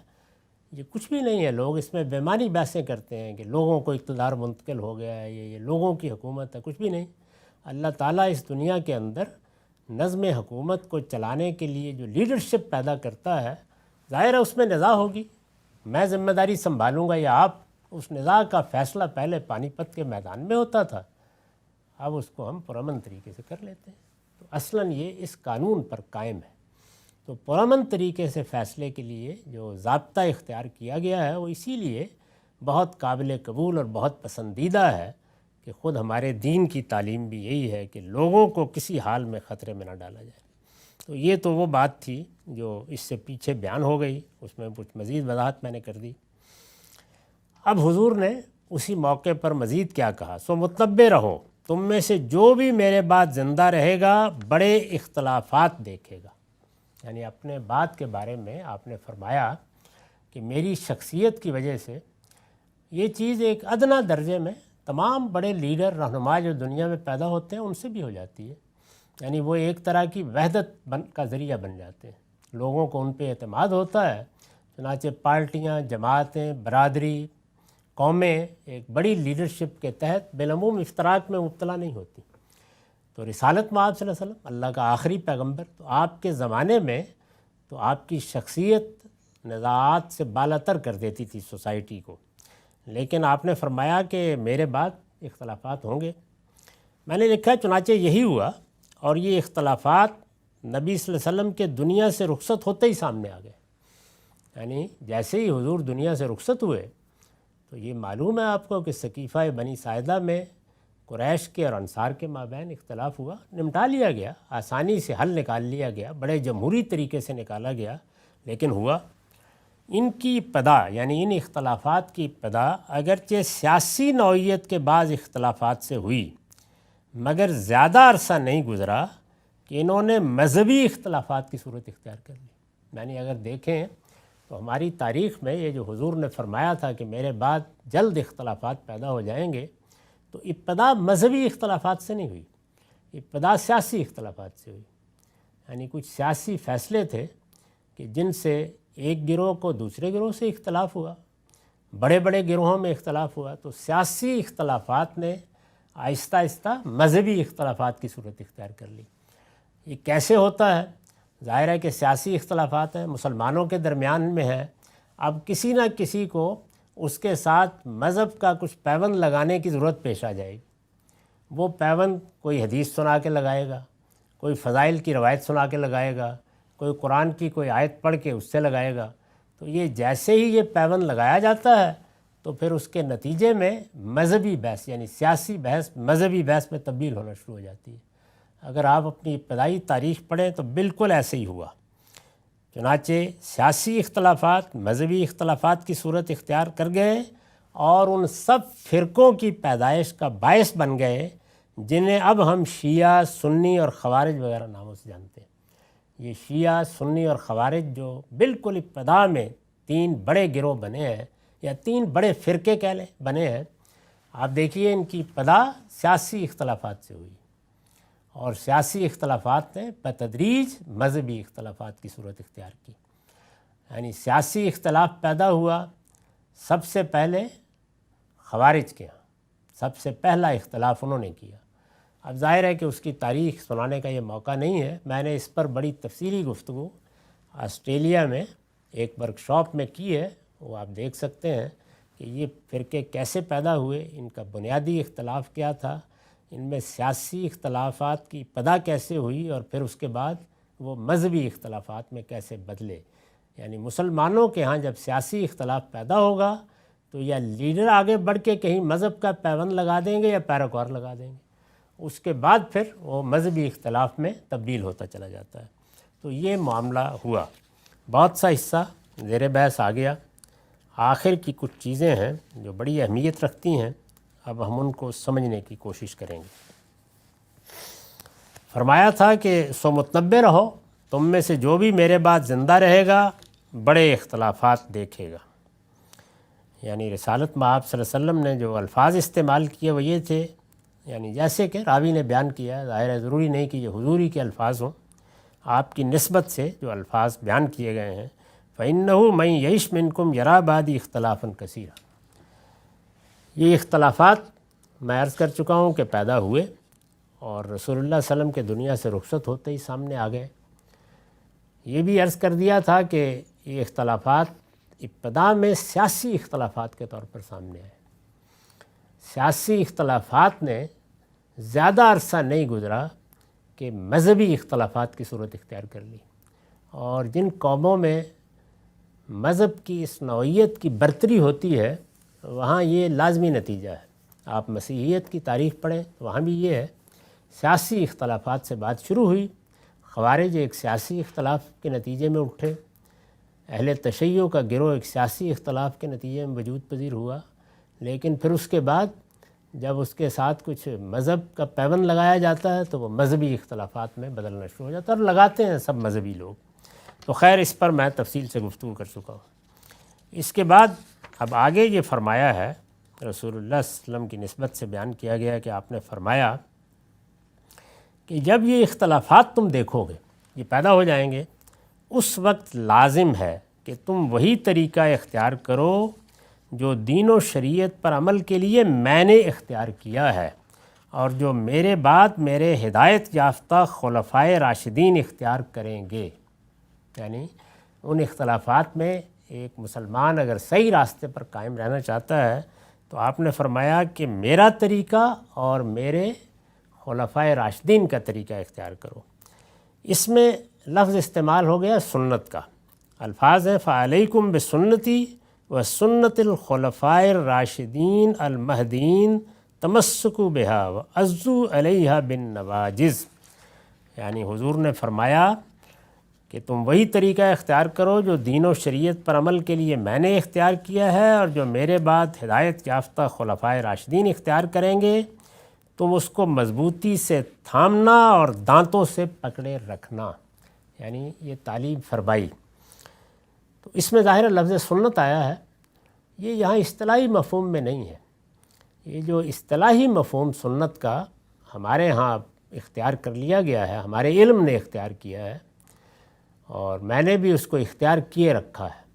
یہ کچھ بھی نہیں ہے، لوگ اس میں بے معنی بحثیں کرتے ہیں کہ لوگوں کو اقتدار منتقل ہو گیا ہے، یہ لوگوں کی حکومت ہے، کچھ بھی نہیں۔ اللہ تعالیٰ اس دنیا کے اندر نظم حکومت کو چلانے کے لیے جو لیڈرشپ پیدا کرتا ہے، ظاہر ہے اس میں نزاع ہوگی، میں ذمہ داری سنبھالوں گا یا آپ، اس نزاع کا فیصلہ پہلے پانی پت کے میدان میں ہوتا تھا، اب اس کو ہم پرامن طریقے سے کر لیتے ہیں۔ تو اصلاً یہ اس قانون پر قائم ہے۔ تو پرامن طریقے سے فیصلے کے لیے جو ضابطہ اختیار کیا گیا ہے وہ اسی لیے بہت قابل قبول اور بہت پسندیدہ ہے کہ خود ہمارے دین کی تعلیم بھی یہی ہے کہ لوگوں کو کسی حال میں خطرے میں نہ ڈالا جائے۔ تو یہ تو وہ بات تھی جو اس سے پیچھے بیان ہو گئی، اس میں کچھ مزید وضاحت میں نے کر دی۔ اب حضور نے اسی موقع پر مزید کیا کہا، سو متنبع رہو، تم میں سے جو بھی میرے بعد زندہ رہے گا بڑے اختلافات دیکھے گا، یعنی اپنے بات کے بارے میں آپ نے فرمایا کہ میری شخصیت کی وجہ سے یہ چیز ایک ادنا درجے میں تمام بڑے لیڈر رہنما جو دنیا میں پیدا ہوتے ہیں ان سے بھی ہو جاتی ہے، یعنی وہ ایک طرح کی وحدت کا ذریعہ بن جاتے ہیں، لوگوں کو ان پہ اعتماد ہوتا ہے، چنانچہ پارٹیاں، جماعتیں، برادری، قومیں ایک بڑی لیڈرشپ کے تحت بالعموم افتراق میں مبتلا نہیں ہوتی۔ تو رسالت میں آپ صلی اللہ علیہ وسلم اللہ کا آخری پیغمبر، تو آپ کے زمانے میں تو آپ کی شخصیت نزاعات سے بالاتر کر دیتی تھی سوسائٹی کو، لیکن آپ نے فرمایا کہ میرے بعد اختلافات ہوں گے۔ میں نے لکھا چنانچہ یہی ہوا، اور یہ اختلافات نبی صلی اللہ علیہ وسلم کے دنیا سے رخصت ہوتے ہی سامنے آ گئے، یعنی جیسے ہی حضور دنیا سے رخصت ہوئے تو یہ معلوم ہے آپ کو کہ سقیفہ بنی ساعدہ میں قریش کے اور انصار کے مابین اختلاف ہوا، نمٹا لیا گیا، آسانی سے حل نکال لیا گیا، بڑے جمہوری طریقے سے نکالا گیا، لیکن ہوا۔ ان کی ابتدا یعنی ان اختلافات کی ابتدا اگرچہ سیاسی نوعیت کے بعض اختلافات سے ہوئی، مگر زیادہ عرصہ نہیں گزرا کہ انہوں نے مذہبی اختلافات کی صورت اختیار کر لی۔ یعنی اگر دیکھیں تو ہماری تاریخ میں یہ جو حضور نے فرمایا تھا کہ میرے بعد جلد اختلافات پیدا ہو جائیں گے، تو ابتدا مذہبی اختلافات سے نہیں ہوئی، ابتدا سیاسی اختلافات سے ہوئی، یعنی کچھ سیاسی فیصلے تھے کہ جن سے ایک گروہ کو دوسرے گروہ سے اختلاف ہوا، بڑے بڑے گروہوں میں اختلاف ہوا، تو سیاسی اختلافات نے آہستہ آہستہ مذہبی اختلافات کی صورت اختیار کر لی۔ یہ کیسے ہوتا ہے؟ ظاہر ہے کہ سیاسی اختلافات ہیں، مسلمانوں کے درمیان میں ہے، اب کسی نہ کسی کو اس کے ساتھ مذہب کا کچھ پیوند لگانے کی ضرورت پیش آ جائے گی۔ وہ پیوند کوئی حدیث سنا کے لگائے گا، کوئی فضائل کی روایت سنا کے لگائے گا، کوئی قرآن کی کوئی آیت پڑھ کے اس سے لگائے گا۔ تو یہ جیسے ہی یہ پیوند لگایا جاتا ہے تو پھر اس کے نتیجے میں مذہبی بحث یعنی سیاسی بحث مذہبی بحث میں تبدیل ہونا شروع ہو جاتی ہے۔ اگر آپ اپنی ابتدائی تاریخ پڑھیں تو بالکل ایسے ہی ہوا۔ چنانچہ سیاسی اختلافات مذہبی اختلافات کی صورت اختیار کر گئے اور ان سب فرقوں کی پیدائش کا باعث بن گئے جنہیں اب ہم شیعہ، سنی اور خوارج وغیرہ ناموں سے جانتے ہیں۔ یہ شیعہ، سنی اور خوارج جو بالکل ابتدا میں 3 بڑے گروہ بنے ہیں یا 3 بڑے فرقے کہہ لیں بنے ہیں، آپ دیکھیے ان کی ابتدا سیاسی اختلافات سے ہوئی، اور سیاسی اختلافات نے بتدریج مذہبی اختلافات کی صورت اختیار کی۔ یعنی سیاسی اختلاف پیدا ہوا سب سے پہلے خوارج کے ہاں، سب سے پہلا اختلاف انہوں نے کیا۔ اب ظاہر ہے کہ اس کی تاریخ سنانے کا یہ موقع نہیں ہے، میں نے اس پر بڑی تفصیلی گفتگو آسٹریلیا میں ایک ورکشاپ میں کی ہے، وہ آپ دیکھ سکتے ہیں کہ یہ فرقے کیسے پیدا ہوئے، ان کا بنیادی اختلاف کیا تھا، ان میں سیاسی اختلافات کی ابتدا کیسے ہوئی اور پھر اس کے بعد وہ مذہبی اختلافات میں کیسے بدلے۔ یعنی مسلمانوں کے ہاں جب سیاسی اختلاف پیدا ہوگا تو یا لیڈر آگے بڑھ کے کہیں مذہب کا پیوند لگا دیں گے یا پیروکار لگا دیں گے، اس کے بعد پھر وہ مذہبی اختلاف میں تبدیل ہوتا چلا جاتا ہے۔ تو یہ معاملہ ہوا، بہت سا حصہ زیر بحث آ گیا۔ آخر کی کچھ چیزیں ہیں جو بڑی اہمیت رکھتی ہیں، اب ہم ان کو سمجھنے کی کوشش کریں گے۔ فرمایا تھا کہ سو متنبع رہو، تم میں سے جو بھی میرے بعد زندہ رہے گا بڑے اختلافات دیکھے گا۔ یعنی رسالت میں آپ صلی اللہ علیہ وسلم نے جو الفاظ استعمال کیے وہ یہ تھے، یعنی جیسے کہ راوی نے بیان کیا ہے، ظاہر ہے ضروری نہیں کہ یہ حضوری کے الفاظ ہوں، آپ کی نسبت سے جو الفاظ بیان کیے گئے ہیں، فَإِنَّهُ مَن يَعِشْ مِنْكُمْ يَرَىٰ بَعْدِي اخْتِلَافًا كَثِيرًا۔ یہ اختلافات میں عرض کر چکا ہوں کہ پیدا ہوئے اور رسول اللہ صلی اللہ علیہ وسلم کے دنیا سے رخصت ہوتے ہی سامنے آ گئے۔ یہ بھی عرض کر دیا تھا کہ یہ اختلافات ابتدا میں سیاسی اختلافات کے طور پر سامنے آئے۔ سیاسی اختلافات نے زیادہ عرصہ نہیں گزرا کہ مذہبی اختلافات کی صورت اختیار کر لی، اور جن قوموں میں مذہب کی اس نوعیت کی برتری ہوتی ہے وہاں یہ لازمی نتیجہ ہے۔ آپ مسیحیت کی تاریخ پڑھیں تو وہاں بھی یہ ہے، سیاسی اختلافات سے بات شروع ہوئی، خوارج ایک سیاسی اختلاف کے نتیجے میں اٹھے، اہل تشیع کا گروہ ایک سیاسی اختلاف کے نتیجے میں وجود پذیر ہوا، لیکن پھر اس کے بعد جب اس کے ساتھ کچھ مذہب کا پیوند لگایا جاتا ہے تو وہ مذہبی اختلافات میں بدلنا شروع ہو جاتا ہے، اور لگاتے ہیں سب مذہبی لوگ۔ تو خیر اس پر میں تفصیل سے گفتگو کر چکا ہوں۔ اس کے بعد اب آگے یہ فرمایا ہے، رسول اللہ صلی اللہ علیہ وسلم کی نسبت سے بیان کیا گیا کہ آپ نے فرمایا کہ جب یہ اختلافات تم دیکھو گے، یہ پیدا ہو جائیں گے، اس وقت لازم ہے کہ تم وہی طریقہ اختیار کرو جو دین و شریعت پر عمل کے لیے میں نے اختیار کیا ہے اور جو میرے بعد میرے ہدایت یافتہ خلفائے راشدین اختیار کریں گے۔ یعنی ان اختلافات میں ایک مسلمان اگر صحیح راستے پر قائم رہنا چاہتا ہے تو آپ نے فرمایا کہ میرا طریقہ اور میرے خلفائے راشدین کا طریقہ اختیار کرو۔ اس میں لفظ استعمال ہو گیا سنت کا، الفاظ ہیں فعلیکم بسنتی وسنت الخلفاء الراشدین المہدیین تمسکوا بہا وعضوا علیہا بالنواجذ۔ یعنی حضور نے فرمایا کہ تم وہی طریقہ اختیار کرو جو دین و شریعت پر عمل کے لیے میں نے اختیار کیا ہے اور جو میرے بعد ہدایت یافتہ خلفائے راشدین اختیار کریں گے، تم اس کو مضبوطی سے تھامنا اور دانتوں سے پکڑے رکھنا۔ یعنی یہ تعلیم فرمائی۔ تو اس میں ظاہر لفظ سنت آیا ہے، یہ یہاں اصطلاحی مفہوم میں نہیں ہے۔ یہ جو اصطلاحی مفہوم سنت کا ہمارے ہاں اختیار کر لیا گیا ہے، ہمارے علم نے اختیار کیا ہے، اور میں نے بھی اس کو اختیار کیے رکھا ہے۔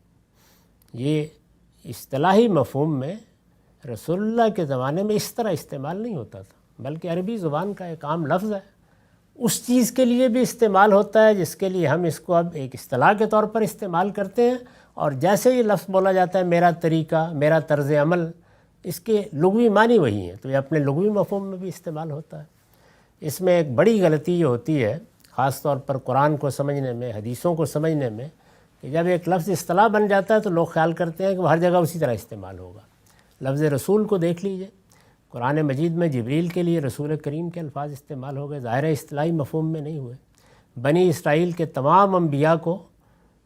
یہ اصطلاحی مفہوم میں رسول اللہ کے زمانے میں اس طرح استعمال نہیں ہوتا تھا، بلکہ عربی زبان کا ایک عام لفظ ہے، اس چیز کے لیے بھی استعمال ہوتا ہے جس کے لیے ہم اس کو اب ایک اصطلاح کے طور پر استعمال کرتے ہیں، اور جیسے یہ لفظ بولا جاتا ہے میرا طریقہ، میرا طرز عمل، اس کے لغوی معنی وہی ہیں، تو یہ اپنے لغوی مفہوم میں بھی استعمال ہوتا ہے۔ اس میں ایک بڑی غلطی یہ ہوتی ہے، خاص طور پر قرآن کو سمجھنے میں، حدیثوں کو سمجھنے میں، کہ جب ایک لفظ اصطلاح بن جاتا ہے تو لوگ خیال کرتے ہیں کہ وہ ہر جگہ اسی طرح استعمال ہوگا۔ لفظ رسول کو دیکھ لیجئے، قرآن مجید میں جبریل کے لیے رسول کریم کے الفاظ استعمال ہو گئے، ظاہر اصطلاحی مفہوم میں نہیں ہوئے۔ بنی اسرائیل کے تمام انبیاء کو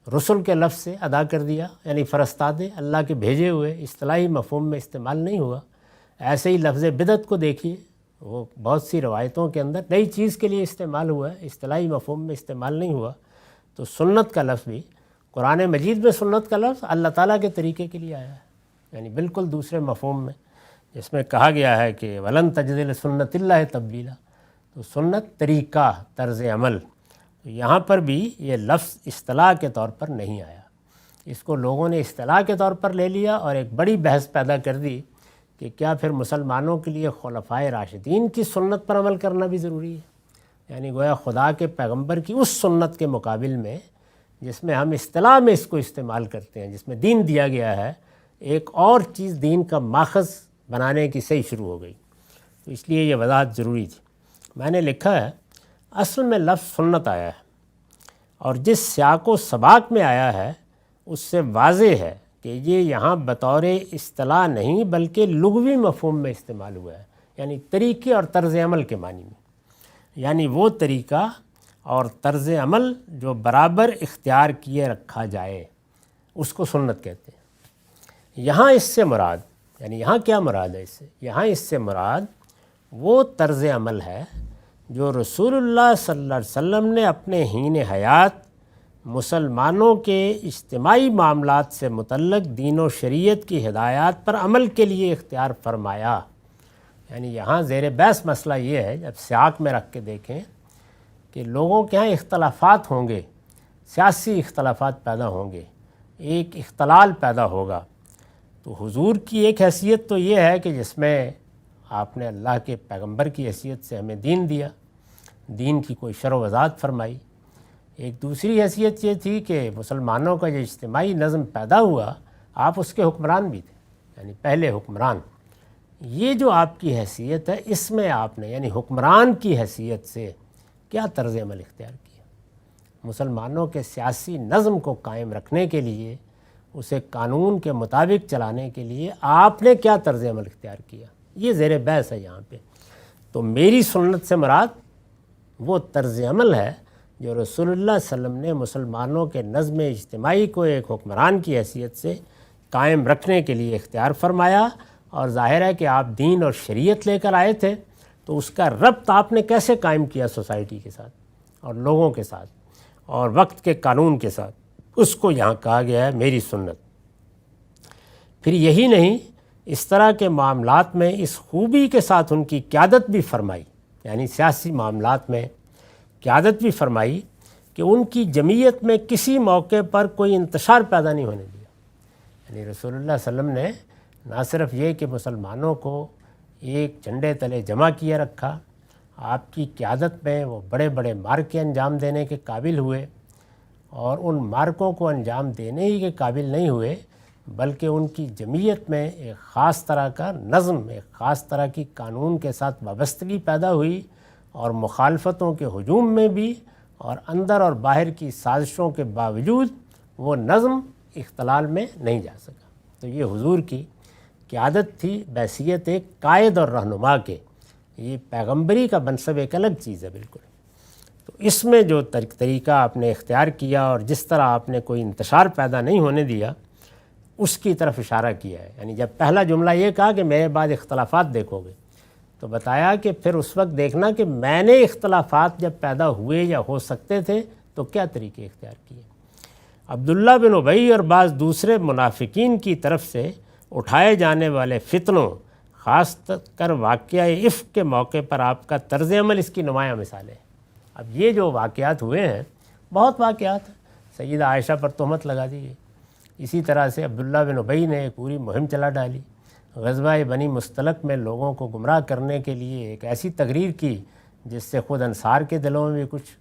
رسل کے لفظ سے ادا کر دیا، یعنی فرستادے، اللہ کے بھیجے ہوئے، اصطلاحی مفہوم میں استعمال نہیں ہوا۔ ایسے ہی لفظ بدعت کو دیکھیے، وہ بہت سی روایتوں کے اندر نئی چیز کے لیے استعمال ہوا ہے، اصطلاحی مفہوم میں استعمال نہیں ہوا۔ تو سنت کا لفظ بھی قرآن مجید میں سنت کا لفظ اللہ تعالیٰ کے طریقے کے لیے آیا ہے، یعنی بالکل دوسرے مفہوم میں، جس میں کہا گیا ہے کہ وَلَن تَجِدَ لِسُنَّتِ اللَّهِ تَبْدِيلًا، تو سنت طریقہ، طرز عمل، تو یہاں پر بھی یہ لفظ اصطلاح کے طور پر نہیں آیا، اس کو لوگوں نے اصطلاح کے طور پر لے لیا اور ایک بڑی بحث پیدا کر دی کہ کیا پھر مسلمانوں کے لیے خلفائے راشدین کی سنت پر عمل کرنا بھی ضروری ہے، یعنی گویا خدا کے پیغمبر کی اس سنت کے مقابل میں جس میں ہم اصطلاح میں اس کو استعمال کرتے ہیں، جس میں دین دیا گیا ہے، ایک اور چیز دین کا ماخذ بنانے کی صحیح شروع ہو گئی، تو اس لیے یہ وضاحت ضروری تھی۔ میں نے لکھا ہے اصل میں لفظ سنت آیا ہے، اور جس سیاق و سباق میں آیا ہے اس سے واضح ہے کہ یہ یہاں بطور اصطلاح نہیں بلکہ لغوی مفہوم میں استعمال ہوا ہے، یعنی طریقے اور طرز عمل کے معنی میں، یعنی وہ طریقہ اور طرز عمل جو برابر اختیار کیے رکھا جائے اس کو سنت کہتے ہیں۔ یہاں اس سے مراد، یعنی یہاں کیا مراد ہے اس سے؟ یہاں اس سے مراد وہ طرز عمل ہے جو رسول اللہ صلی اللہ علیہ وسلم نے اپنے حین حیات مسلمانوں کے اجتماعی معاملات سے متعلق دین و شریعت کی ہدایات پر عمل کے لیے اختیار فرمایا۔ یعنی یہاں زیر بحث مسئلہ یہ ہے، جب سیاق میں رکھ کے دیکھیں کہ لوگوں کے ہاں اختلافات ہوں گے، سیاسی اختلافات پیدا ہوں گے، ایک اختلال پیدا ہوگا، تو حضور کی ایک حیثیت تو یہ ہے کہ جس میں آپ نے اللہ کے پیغمبر کی حیثیت سے ہمیں دین دیا، دین کی کوئی شرح و وضاحت فرمائی۔ ایک دوسری حیثیت یہ تھی کہ مسلمانوں کا جو اجتماعی نظم پیدا ہوا، آپ اس کے حکمران بھی تھے، یعنی پہلے حکمران۔ یہ جو آپ کی حیثیت ہے، اس میں آپ نے یعنی حکمران کی حیثیت سے کیا طرز عمل اختیار کیا؟ مسلمانوں کے سیاسی نظم کو قائم رکھنے کے لیے، اسے قانون کے مطابق چلانے کے لیے آپ نے کیا طرز عمل اختیار کیا؟ یہ زیر بحث ہے یہاں پہ۔ تو میری سنت سے مراد وہ طرز عمل ہے جو رسول اللہ صلی اللہ علیہ وسلم نے مسلمانوں کے نظم اجتماعی کو ایک حکمران کی حیثیت سے قائم رکھنے کے لیے اختیار فرمایا، اور ظاہر ہے کہ آپ دین اور شریعت لے کر آئے تھے، تو اس کا ربط آپ نے کیسے قائم کیا سوسائٹی کے ساتھ اور لوگوں کے ساتھ اور وقت کے قانون کے ساتھ، اس کو یہاں کہا گیا ہے میری سنت۔ پھر یہی نہیں، اس طرح کے معاملات میں اس خوبی کے ساتھ ان کی قیادت بھی فرمائی، یعنی سیاسی معاملات میں قیادت بھی فرمائی کہ ان کی جمعیت میں کسی موقع پر کوئی انتشار پیدا نہیں ہونے دیا۔ یعنی رسول اللہ صلی اللہ علیہ وسلم نے نہ صرف یہ کہ مسلمانوں کو ایک جھنڈے تلے جمع کیے رکھا، آپ کی قیادت میں وہ بڑے بڑے مارکے انجام دینے کے قابل ہوئے، اور ان مارکوں کو انجام دینے ہی کے قابل نہیں ہوئے بلکہ ان کی جمعیت میں ایک خاص طرح کا نظم، ایک خاص طرح کی قانون کے ساتھ وابستگی پیدا ہوئی، اور مخالفتوں کے ہجوم میں بھی اور اندر اور باہر کی سازشوں کے باوجود وہ نظم اختلال میں نہیں جا سکا۔ تو یہ حضور کی قیادت تھی بحیثیت ایک قائد اور رہنما کے، یہ پیغمبری کا منصب ایک الگ چیز ہے بالکل۔ تو اس میں جو طریقہ آپ نے اختیار کیا اور جس طرح آپ نے کوئی انتشار پیدا نہیں ہونے دیا، اس کی طرف اشارہ کیا ہے۔ یعنی جب پہلا جملہ یہ کہا کہ میرے بعد اختلافات دیکھو گے، تو بتایا کہ پھر اس وقت دیکھنا کہ میں نے اختلافات جب پیدا ہوئے یا ہو سکتے تھے تو کیا طریقے اختیار کیے۔ عبداللہ بن ابی اور بعض دوسرے منافقین کی طرف سے اٹھائے جانے والے فتنوں، خاص کر واقعہ افک کے موقع پر آپ کا طرز عمل اس کی نمایاں مثال ہے۔ اب یہ جو واقعات ہوئے ہیں، بہت واقعات ہیں، سیدہ عائشہ پر تہمت لگا دی گئی، اسی طرح سے عبداللہ بن ابی نے ایک پوری مہم چلا ڈالی، غزوہ بنی مستلق میں لوگوں کو گمراہ کرنے کے لیے ایک ایسی تقریر کی جس سے خود انصار کے دلوں میں بھی کچھ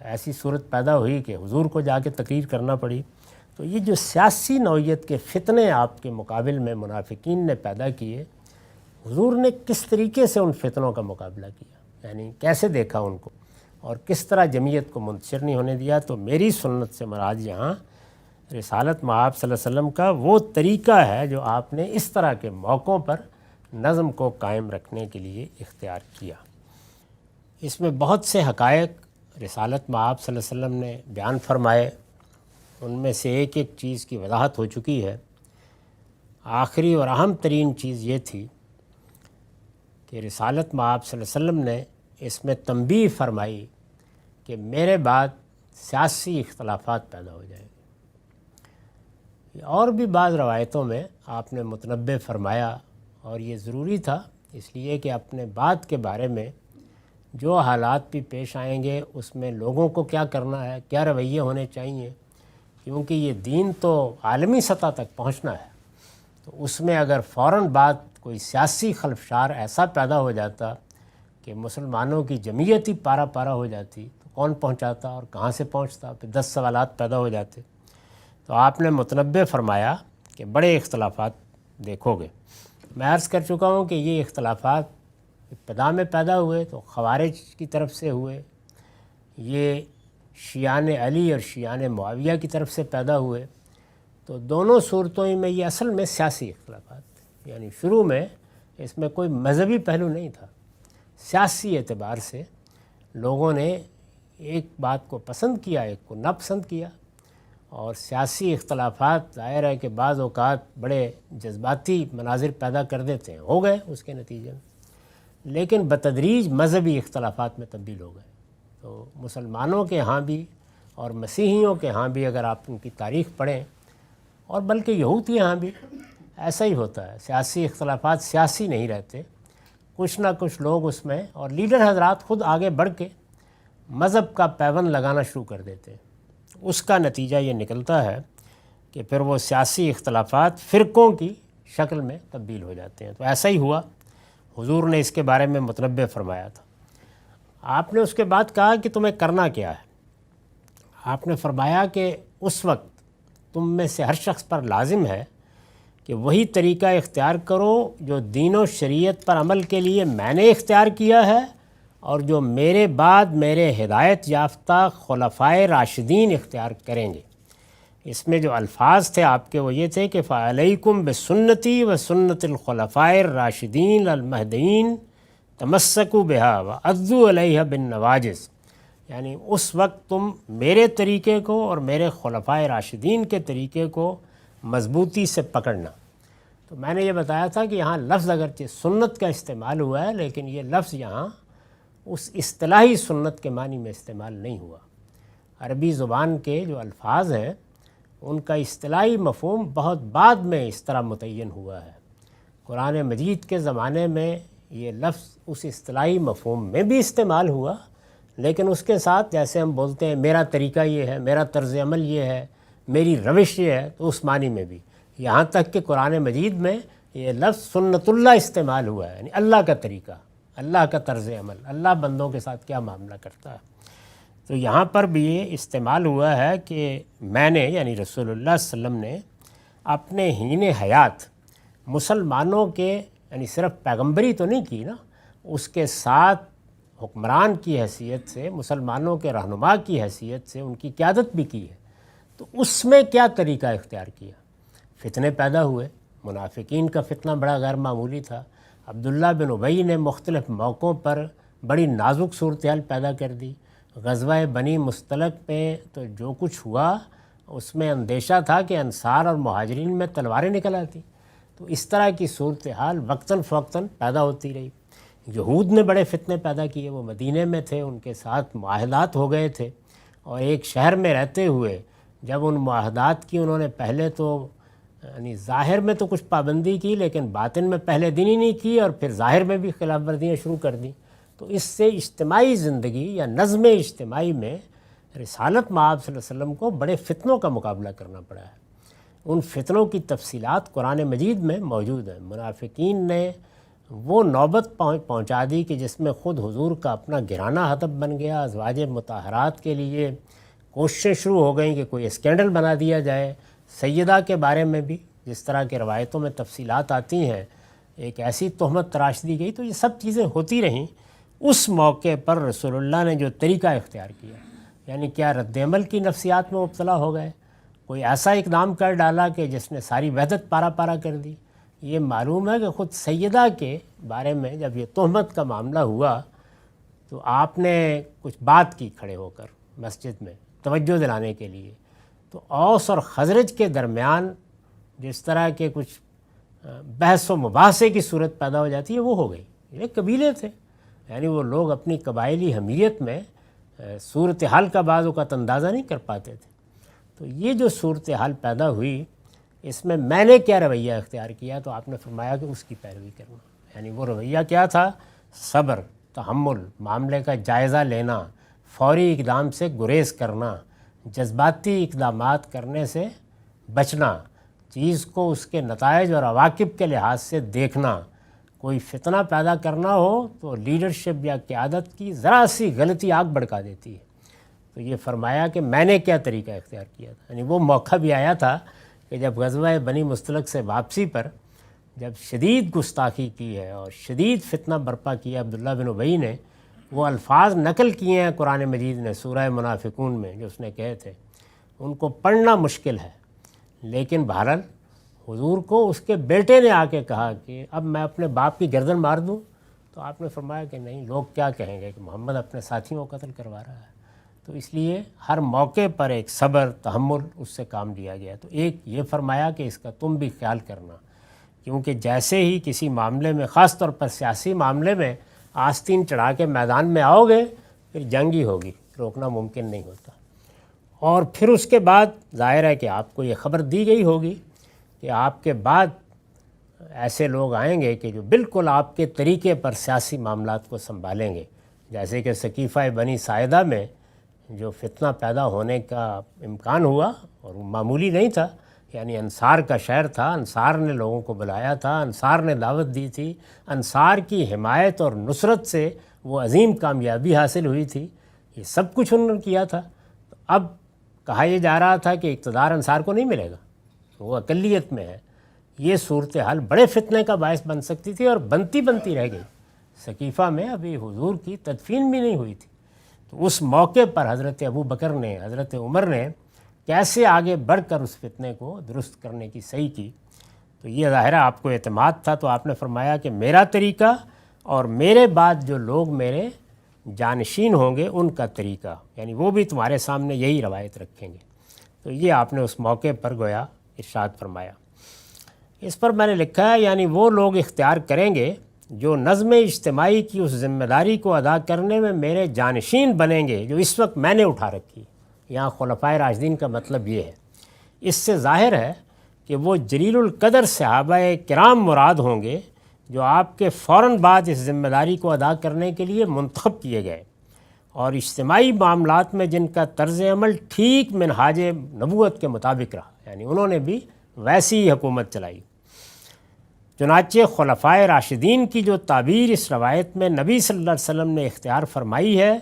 ایسی صورت پیدا ہوئی کہ حضور کو جا کے تقریر کرنا پڑی۔ تو یہ جو سیاسی نوعیت کے فتنے آپ کے مقابل میں منافقین نے پیدا کیے، حضور نے کس طریقے سے ان فتنوں کا مقابلہ کیا، یعنی کیسے دیکھا ان کو اور کس طرح جمعیت کو منتشر نہیں ہونے دیا۔ تو میری سنت سے مراد یہاں رسالت مآب صلی اللہ علیہ وسلم کا وہ طریقہ ہے جو آپ نے اس طرح کے موقعوں پر نظم کو قائم رکھنے کے لیے اختیار کیا۔ اس میں بہت سے حقائق رسالت مآب صلی اللہ علیہ وسلم نے بیان فرمائے، ان میں سے ایک ایک چیز کی وضاحت ہو چکی ہے۔ آخری اور اہم ترین چیز یہ تھی کہ رسالت مآب صلی اللہ علیہ وسلم نے اس میں تنبیہ فرمائی کہ میرے بعد سیاسی اختلافات پیدا ہو جائیں گے۔ اور بھی بعض روایتوں میں آپ نے متنبہ فرمایا، اور یہ ضروری تھا اس لیے کہ اپنے بعد کے بارے میں جو حالات بھی پیش آئیں گے اس میں لوگوں کو کیا کرنا ہے، کیا رویے ہونے چاہیے، کیونکہ یہ دین تو عالمی سطح تک پہنچنا ہے۔ تو اس میں اگر فوراً بعد کوئی سیاسی خلفشار ایسا پیدا ہو جاتا کہ مسلمانوں کی جمعیت ہی پارا پارا ہو جاتی تو کون پہنچاتا اور کہاں سے پہنچتا، پھر 10 سوالات پیدا ہو جاتے۔ تو آپ نے متنبہ فرمایا کہ بڑے اختلافات دیکھو گے۔ میں عرض کر چکا ہوں کہ یہ اختلافات ابتدا میں پیدا ہوئے تو خوارج کی طرف سے ہوئے، یہ شیعان علی اور شیعان معاویہ کی طرف سے پیدا ہوئے۔ تو دونوں صورتوں میں یہ اصل میں سیاسی اختلافات تھے، یعنی شروع میں اس میں کوئی مذہبی پہلو نہیں تھا، سیاسی اعتبار سے لوگوں نے ایک بات کو پسند کیا، ایک کو ناپسند کیا، اور سیاسی اختلافات ظاہر ہے کہ بعض اوقات بڑے جذباتی مناظر پیدا کر دیتے ہیں، ہو گئے اس کے نتیجے میں، لیکن بتدریج مذہبی اختلافات میں تبدیل ہو گئے۔ تو مسلمانوں کے ہاں بھی اور مسیحیوں کے ہاں بھی اگر آپ ان کی تاریخ پڑھیں، اور بلکہ یہود کے ہاں بھی ایسا ہی ہوتا ہے، سیاسی اختلافات سیاسی نہیں رہتے، کچھ نہ کچھ لوگ اس میں، اور لیڈر حضرات خود آگے بڑھ کے مذہب کا پیوند لگانا شروع کر دیتے ہیں۔ اس کا نتیجہ یہ نکلتا ہے کہ پھر وہ سیاسی اختلافات فرقوں کی شکل میں تبدیل ہو جاتے ہیں۔ تو ایسا ہی ہوا، حضور نے اس کے بارے میں متنبہ فرمایا تھا۔ آپ نے اس کے بعد کہا کہ تمہیں کرنا کیا ہے۔ آپ نے فرمایا کہ اس وقت تم میں سے ہر شخص پر لازم ہے کہ وہی طریقہ اختیار کرو جو دین و شریعت پر عمل کے لیے میں نے اختیار کیا ہے اور جو میرے بعد میرے ہدایت یافتہ خلفائے راشدین اختیار کریں گے۔ اس میں جو الفاظ تھے آپ کے وہ یہ تھے کہ فَعَلَيْكُمْ بِسُنَّتِي وَسُنَّتِ الْخُلَفَاءِ الرَّاشِدِينَ الْمَهْدِيِّينَ تَمَسَّكُوا بِهَا وَعَضُّوا عَلَيْهَا بِالنَّوَاجِذ، یعنی اس وقت تم میرے طریقے کو اور میرے خلفائے راشدین کے طریقے کو مضبوطی سے پکڑنا۔ تو میں نے یہ بتایا تھا کہ یہاں لفظ اگرچہ سنت کا استعمال ہوا ہے، لیکن یہ لفظ یہاں اس اصطلاحی سنت کے معنی میں استعمال نہیں ہوا۔ عربی زبان کے جو الفاظ ہیں ان کا اصطلاحی مفہوم بہت بعد میں اس طرح متعین ہوا ہے۔ قرآن مجید کے زمانے میں یہ لفظ اس اصطلاحی مفہوم میں بھی استعمال ہوا، لیکن اس کے ساتھ جیسے ہم بولتے ہیں میرا طریقہ یہ ہے، میرا طرز عمل یہ ہے، میری روش یہ ہے، تو اس معنی میں بھی، یہاں تک کہ قرآن مجید میں یہ لفظ سنت اللہ استعمال ہوا ہے، یعنی اللہ کا طریقہ، اللہ کا طرز عمل، اللہ بندوں کے ساتھ کیا معاملہ کرتا ہے۔ تو یہاں پر بھی یہ استعمال ہوا ہے کہ میں نے، یعنی رسول اللہ صلی اللہ علیہ وسلم نے اپنے حین حیات مسلمانوں کے، یعنی صرف پیغمبری تو نہیں کی نا، اس کے ساتھ حکمران کی حیثیت سے، مسلمانوں کے رہنما کی حیثیت سے ان کی قیادت بھی کی ہے۔ تو اس میں کیا طریقہ اختیار کیا؟ فتنے پیدا ہوئے، منافقین کا فتنہ بڑا غیر معمولی تھا۔ عبداللہ بن ابی نے مختلف موقعوں پر بڑی نازک صورتحال پیدا کر دی۔ غزوہ بنی مستلق میں تو جو کچھ ہوا اس میں اندیشہ تھا کہ انصار اور مہاجرین میں تلواریں نکل آتی۔ تو اس طرح کی صورتحال وقتاً فوقتاً پیدا ہوتی رہی۔ یہود نے بڑے فتنے پیدا کیے، وہ مدینے میں تھے، ان کے ساتھ معاہدات ہو گئے تھے، اور ایک شہر میں رہتے ہوئے جب ان معاہدات کی انہوں نے پہلے تو یعنی ظاہر میں تو کچھ پابندی کی لیکن باطن میں پہلے دن ہی نہیں کی اور پھر ظاہر میں بھی خلاف ورزیاں شروع کر دیں. تو اس سے اجتماعی زندگی یا نظم اجتماعی میں رسالت مآب صلی اللہ علیہ وسلم کو بڑے فتنوں کا مقابلہ کرنا پڑا ہے. ان فتنوں کی تفصیلات قرآن مجید میں موجود ہیں. منافقین نے وہ نوبت پہنچا دی کہ جس میں خود حضور کا اپنا گرانہ ہدف بن گیا. ازواج مطہرات کے لیے کوششیں شروع ہو گئیں کہ کوئی اسکینڈل بنا دیا جائے. سیدہ کے بارے میں بھی جس طرح کے روایتوں میں تفصیلات آتی ہیں ایک ایسی تہمت تراش دی گئی. تو یہ سب چیزیں ہوتی رہیں. اس موقع پر رسول اللہ نے جو طریقہ اختیار کیا یعنی کیا رد عمل کی نفسیات میں مبتلا ہو گئے, کوئی ایسا اقدام کر ڈالا کہ جس نے ساری وحدت پارا پارا کر دی. یہ معلوم ہے کہ خود سیدہ کے بارے میں جب یہ تہمت کا معاملہ ہوا تو آپ نے کچھ بات کی کھڑے ہو کر مسجد میں توجہ دلانے کے لیے. تو اوس اور خزرج کے درمیان جس طرح کے کچھ بحث و مباحثے کی صورت پیدا ہو جاتی ہے وہ ہو گئی. یہ قبیلے تھے یعنی وہ لوگ اپنی قبائلی حمیت میں صورتحال کا بعض اوقات اندازہ نہیں کر پاتے تھے. تو یہ جو صورتحال پیدا ہوئی اس میں نے کیا رویہ اختیار کیا تو آپ نے فرمایا کہ اس کی پیروی کرنا. یعنی وہ رویہ کیا تھا؟ صبر، تحمل، معاملے کا جائزہ لینا، فوری اقدام سے گریز کرنا، جذباتی اقدامات کرنے سے بچنا، چیز کو اس کے نتائج اور عواقب کے لحاظ سے دیکھنا. کوئی فتنہ پیدا کرنا ہو تو لیڈرشپ یا قیادت کی ذرا سی غلطی آگ بھڑکا دیتی ہے. تو یہ فرمایا کہ میں نے کیا طریقہ اختیار کیا تھا. یعنی وہ موقع بھی آیا تھا کہ جب غزوہ بنی مستلق سے واپسی پر جب شدید گستاخی کی ہے اور شدید فتنہ برپا کیا عبداللہ بن ابی نے، وہ الفاظ نقل کیے ہیں قرآن مجید نے سورہ منافقون میں جو اس نے کہے تھے. ان کو پڑھنا مشکل ہے لیکن بہرحال حضور کو اس کے بیٹے نے آ کے کہا کہ اب میں اپنے باپ کی گردن مار دوں تو آپ نے فرمایا کہ نہیں، لوگ کیا کہیں گے کہ محمد اپنے ساتھیوں کو قتل کروا رہا ہے. تو اس لیے ہر موقع پر ایک صبر، تحمل اس سے کام لیا گیا. تو ایک یہ فرمایا کہ اس کا تم بھی خیال کرنا، کیونکہ جیسے ہی کسی معاملے میں خاص طور پر سیاسی معاملے میں آستین چڑھا کے میدان میں آؤ گے پھر جنگ ہی ہوگی، روکنا ممکن نہیں ہوتا. اور پھر اس کے بعد ظاہر ہے کہ آپ کو یہ خبر دی گئی ہوگی کہ آپ کے بعد ایسے لوگ آئیں گے کہ جو بالکل آپ کے طریقے پر سیاسی معاملات کو سنبھالیں گے. جیسے کہ ثقیفہ بنی ساعدہ میں جو فتنہ پیدا ہونے کا امکان ہوا اور وہ معمولی نہیں تھا. یعنی انصار کا شہر تھا، انصار نے لوگوں کو بلایا تھا، انصار نے دعوت دی تھی، انصار کی حمایت اور نصرت سے وہ عظیم کامیابی حاصل ہوئی تھی. یہ سب کچھ انہوں نے کیا تھا. تو اب کہا یہ جا رہا تھا کہ اقتدار انصار کو نہیں ملے گا، وہ اقلیت میں ہے. یہ صورتحال بڑے فتنے کا باعث بن سکتی تھی اور بنتی رہ گئی. ثقیفہ میں ابھی حضور کی تدفین بھی نہیں ہوئی تھی. تو اس موقع پر حضرت ابو بکر نے، حضرت عمر نے کیسے آگے بڑھ کر اس فتنے کو درست کرنے کی صحیح کی. تو یہ ظاہرہ آپ کو اعتماد تھا. تو آپ نے فرمایا کہ میرا طریقہ اور میرے بعد جو لوگ میرے جانشین ہوں گے ان کا طریقہ، یعنی وہ بھی تمہارے سامنے یہی روایت رکھیں گے. تو یہ آپ نے اس موقع پر گویا ارشاد فرمایا. اس پر میں نے لکھا ہے یعنی وہ لوگ اختیار کریں گے جو نظم اجتماعی کی اس ذمہ داری کو ادا کرنے میں میرے جانشین بنیں گے جو اس وقت میں نے اٹھا رکھی. یہاں خلفائے راشدین کا مطلب یہ ہے. اس سے ظاہر ہے کہ وہ جلیل القدر صحابہ کرام مراد ہوں گے جو آپ کے فوراً بعد اس ذمہ داری کو ادا کرنے کے لیے منتخب کیے گئے اور اجتماعی معاملات میں جن کا طرز عمل ٹھیک منہاج نبوت کے مطابق رہا. یعنی انہوں نے بھی ویسی ہی حکومت چلائی. چنانچہ خلفائے راشدین کی جو تعبیر اس روایت میں نبی صلی اللہ علیہ وسلم نے اختیار فرمائی ہے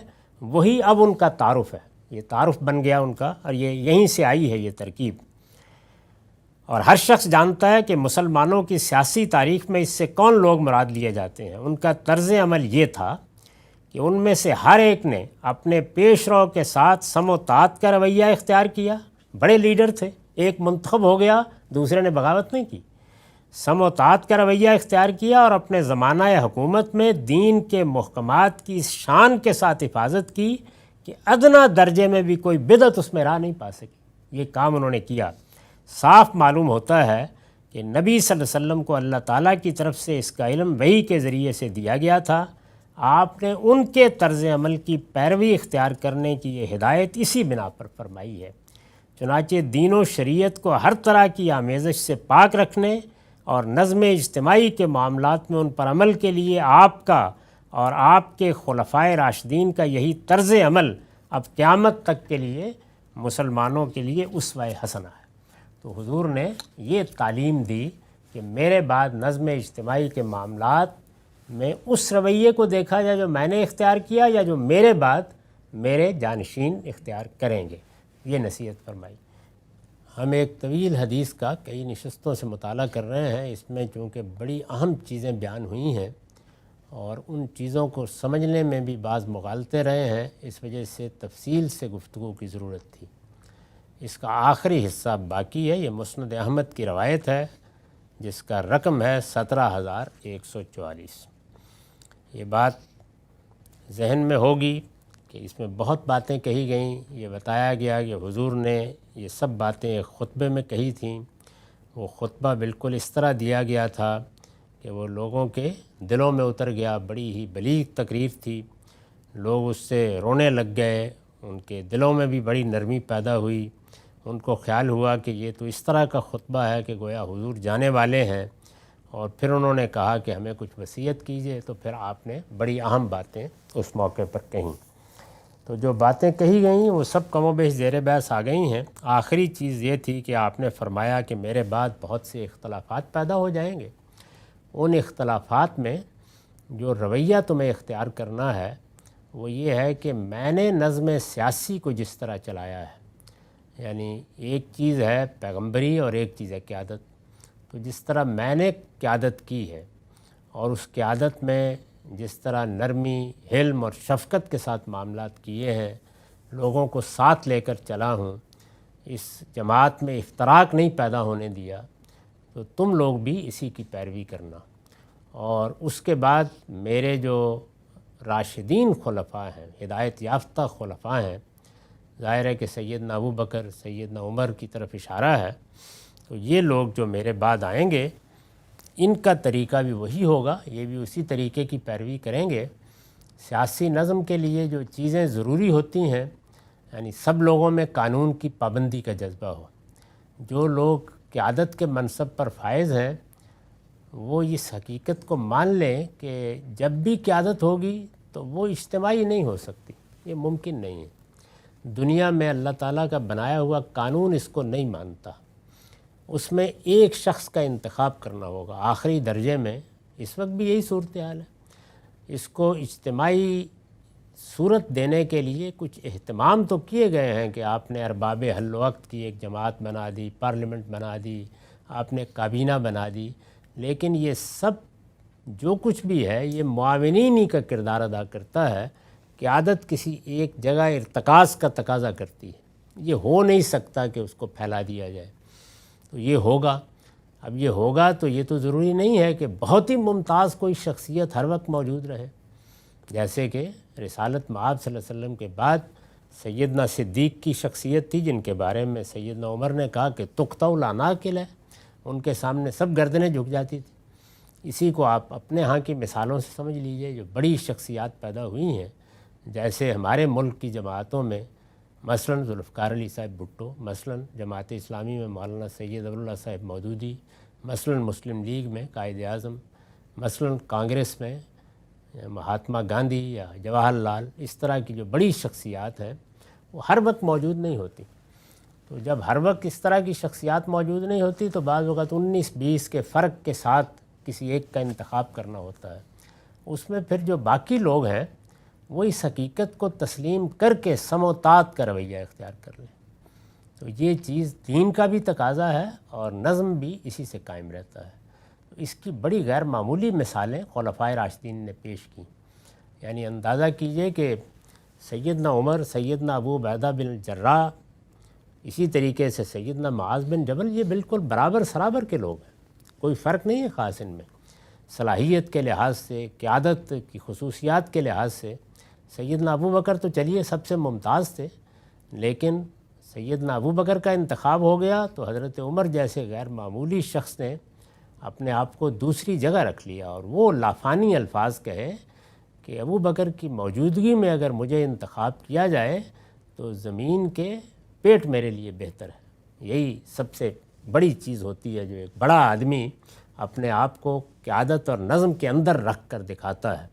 وہی اب ان کا تعارف ہے. یہ تعارف بن گیا ان کا اور یہ یہیں سے آئی ہے یہ ترکیب. اور ہر شخص جانتا ہے کہ مسلمانوں کی سیاسی تاریخ میں اس سے کون لوگ مراد لیے جاتے ہیں. ان کا طرز عمل یہ تھا کہ ان میں سے ہر ایک نے اپنے پیش رو کے ساتھ سم و طاعت کا رویہ اختیار کیا. بڑے لیڈر تھے، ایک منتخب ہو گیا دوسرے نے بغاوت نہیں کی. سم و طاعت کا رویہ اختیار کیا اور اپنے زمانہ حکومت میں دین کے محکمات کی شان کے ساتھ حفاظت کی کہ ادنا درجے میں بھی کوئی بدعت اس میں راہ نہیں پا سکی. یہ کام انہوں نے کیا. صاف معلوم ہوتا ہے کہ نبی صلی اللہ علیہ وسلم کو اللہ تعالیٰ کی طرف سے اس کا علم وحی کے ذریعے سے دیا گیا تھا. آپ نے ان کے طرز عمل کی پیروی اختیار کرنے کی یہ ہدایت اسی بنا پر فرمائی ہے. چنانچہ دین و شریعت کو ہر طرح کی آمیزش سے پاک رکھنے اور نظم اجتماعی کے معاملات میں ان پر عمل کے لیے آپ کا اور آپ کے خلفائے راشدین کا یہی طرز عمل اب قیامت تک کے لیے مسلمانوں کے لیے اسوہ حسنہ ہے۔ تو حضور نے یہ تعلیم دی کہ میرے بعد نظم اجتماعی کے معاملات میں اس رویے کو دیکھا جائے جو میں نے اختیار کیا یا جو میرے بعد میرے جانشین اختیار کریں گے، یہ نصیحت فرمائی۔ ہم ایک طویل حدیث کا کئی نشستوں سے مطالعہ کر رہے ہیں، اس میں چونکہ بڑی اہم چیزیں بیان ہوئی ہیں اور ان چیزوں کو سمجھنے میں بھی بعض مغالطے رہے ہیں، اس وجہ سے تفصیل سے گفتگو کی ضرورت تھی۔ اس کا آخری حصہ باقی ہے، یہ مسند احمد کی روایت ہے جس کا رقم ہے 17,144۔ یہ بات ذہن میں ہوگی کہ اس میں بہت باتیں کہی گئیں، یہ بتایا گیا کہ حضور نے یہ سب باتیں ایک خطبے میں کہی تھیں۔ وہ خطبہ بالکل اس طرح دیا گیا تھا کہ وہ لوگوں کے دلوں میں اتر گیا، بڑی ہی بلیغ تقریر تھی، لوگ اس سے رونے لگ گئے، ان کے دلوں میں بھی بڑی نرمی پیدا ہوئی، ان کو خیال ہوا کہ یہ تو اس طرح کا خطبہ ہے کہ گویا حضور جانے والے ہیں، اور پھر انہوں نے کہا کہ ہمیں کچھ وصیت کیجئے، تو پھر آپ نے بڑی اہم باتیں اس موقع پر کہیں۔ تو جو باتیں کہی گئیں وہ سب کم و بیش زیر بحث آ گئی ہیں۔ آخری چیز یہ تھی کہ آپ نے فرمایا کہ میرے بعد بہت سے اختلافات پیدا ہو جائیں گے، ان اختلافات میں جو رویہ تمہیں اختیار کرنا ہے وہ یہ ہے کہ میں نے نظم سیاسی کو جس طرح چلایا ہے، یعنی ایک چیز ہے پیغمبری اور ایک چیز ہے قیادت، تو جس طرح میں نے قیادت کی ہے اور اس قیادت میں جس طرح نرمی، حلم اور شفقت کے ساتھ معاملات کیے ہیں، لوگوں کو ساتھ لے کر چلا ہوں، اس جماعت میں افتراق نہیں پیدا ہونے دیا، تو تم لوگ بھی اسی کی پیروی کرنا۔ اور اس کے بعد میرے جو راشدین خلفاء ہیں، ہدایت یافتہ خلفاء ہیں، ظاہر ہے کہ سیدنا ابو بکر، سیدنا عمر کی طرف اشارہ ہے، تو یہ لوگ جو میرے بعد آئیں گے ان کا طریقہ بھی وہی ہوگا، یہ بھی اسی طریقے کی پیروی کریں گے۔ سیاسی نظم کے لیے جو چیزیں ضروری ہوتی ہیں، یعنی سب لوگوں میں قانون کی پابندی کا جذبہ ہو، جو لوگ قیادت کے منصب پر فائز ہیں وہ اس حقیقت کو مان لیں کہ جب بھی قیادت ہوگی تو وہ اجتماعی نہیں ہو سکتی، یہ ممکن نہیں ہے۔ دنیا میں اللہ تعالیٰ کا بنایا ہوا قانون اس کو نہیں مانتا، اس میں ایک شخص کا انتخاب کرنا ہوگا آخری درجے میں۔ اس وقت بھی یہی صورتحال ہے۔ اس کو اجتماعی صورت دینے کے لیے کچھ اہتمام تو کیے گئے ہیں کہ آپ نے ارباب حل وقت کی ایک جماعت بنا دی، پارلیمنٹ بنا دی، آپ نے کابینہ بنا دی، لیکن یہ سب جو کچھ بھی ہے یہ معاونین ہی کا کردار ادا کرتا ہے۔ قیادت کسی ایک جگہ ارتکاز کا تقاضا کرتی ہے، یہ ہو نہیں سکتا کہ اس کو پھیلا دیا جائے، تو یہ ہوگا۔ اب یہ ہوگا تو یہ تو ضروری نہیں ہے کہ بہت ہی ممتاز کوئی شخصیت ہر وقت موجود رہے، جیسے کہ رسالت مآب صلی اللہ علیہ وسلم کے بعد سیدنا صدیق کی شخصیت تھی، جن کے بارے میں سیدنا عمر نے کہا کہ تقطع العناقل ہے، ان کے سامنے سب گردنیں جھک جاتی تھیں۔ اسی کو آپ اپنے ہاں کی مثالوں سے سمجھ لیجئے، جو بڑی شخصیات پیدا ہوئی ہیں، جیسے ہمارے ملک کی جماعتوں میں مثلاً ذوالفقار علی صاحب بھٹو، مثلاً جماعت اسلامی میں مولانا سید ابواللہ صاحب مودودی، مثلاً مسلم لیگ میں قائد اعظم، مثلاً کانگریس میں مہاتما گاندھی یا جواہر لال، اس طرح کی جو بڑی شخصیات ہیں وہ ہر وقت موجود نہیں ہوتی۔ تو جب ہر وقت اس طرح کی شخصیات موجود نہیں ہوتی تو بعض اوقات 19-20 کے فرق کے ساتھ کسی ایک کا انتخاب کرنا ہوتا ہے۔ اس میں پھر جو باقی لوگ ہیں وہ اس حقیقت کو تسلیم کر کے سموتات کا رویہ اختیار کر لیں، تو یہ چیز دین کا بھی تقاضا ہے اور نظم بھی اسی سے قائم رہتا ہے۔ اس کی بڑی غیر معمولی مثالیں خلفائے راشدین نے پیش کی، یعنی اندازہ کیجئے کہ سیدنا عمر، سیدنا ابو عبیدہ بن الجراح، اسی طریقے سے سیدنا معاذ بن جبل، یہ بالکل برابر سرابر کے لوگ ہیں، کوئی فرق نہیں ہے خاص ان میں، صلاحیت کے لحاظ سے، قیادت کی خصوصیات کے لحاظ سے۔ سیدنا ابو بکر تو چلیے سب سے ممتاز تھے، لیکن سیدنا ابو بکر کا انتخاب ہو گیا تو حضرت عمر جیسے غیر معمولی شخص نے اپنے آپ کو دوسری جگہ رکھ لیا اور وہ لافانی الفاظ کہے کہ ابو بکر کی موجودگی میں اگر مجھے انتخاب کیا جائے تو زمین کے پیٹ میرے لیے بہتر ہے۔ یہی سب سے بڑی چیز ہوتی ہے جو ایک بڑا آدمی اپنے آپ کو قیادت اور نظم کے اندر رکھ کر دکھاتا ہے،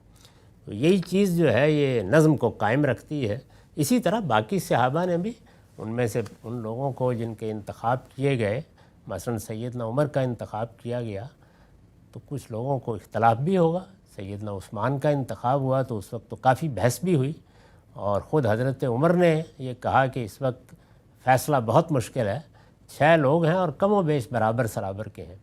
تو یہی چیز جو ہے یہ نظم کو قائم رکھتی ہے۔ اسی طرح باقی صحابہ نے بھی، ان میں سے ان لوگوں کو جن کے انتخاب کیے گئے، مثلا سیدنا عمر کا انتخاب کیا گیا تو کچھ لوگوں کو اختلاف بھی ہوگا، سیدنا عثمان کا انتخاب ہوا تو اس وقت تو کافی بحث بھی ہوئی، اور خود حضرت عمر نے یہ کہا کہ اس وقت فیصلہ بہت مشکل ہے، 6 لوگ ہیں اور کم و بیش برابر سرابر کے ہیں،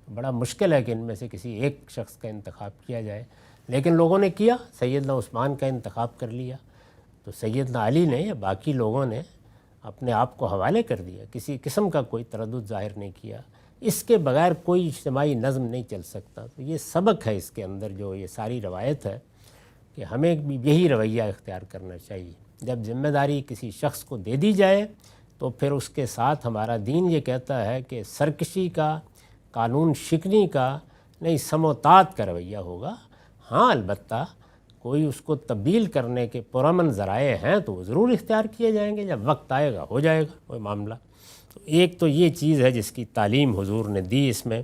بڑا مشکل ہے کہ ان میں سے کسی ایک شخص کا انتخاب کیا جائے، لیکن لوگوں نے کیا، سیدنا عثمان کا انتخاب کر لیا، تو سیدنا علی نے یا باقی لوگوں نے اپنے آپ کو حوالے کر دیا، کسی قسم کا کوئی تردد ظاہر نہیں کیا۔ اس کے بغیر کوئی اجتماعی نظم نہیں چل سکتا۔ تو یہ سبق ہے اس کے اندر، جو یہ ساری روایت ہے کہ ہمیں بھی یہی رویہ اختیار کرنا چاہیے۔ جب ذمہ داری کسی شخص کو دے دی جائے تو پھر اس کے ساتھ ہمارا دین یہ کہتا ہے کہ سرکشی کا، قانون شکنی کا نہیں، سموتات کا رویہ ہوگا۔ ہاں البتہ کوئی اس کو تبدیل کرنے کے پرامن ذرائع ہیں تو وہ ضرور اختیار کیے جائیں گے، جب وقت آئے گا ہو جائے گا کوئی معاملہ۔ تو ایک تو یہ چیز ہے جس کی تعلیم حضور نے دی اس میں،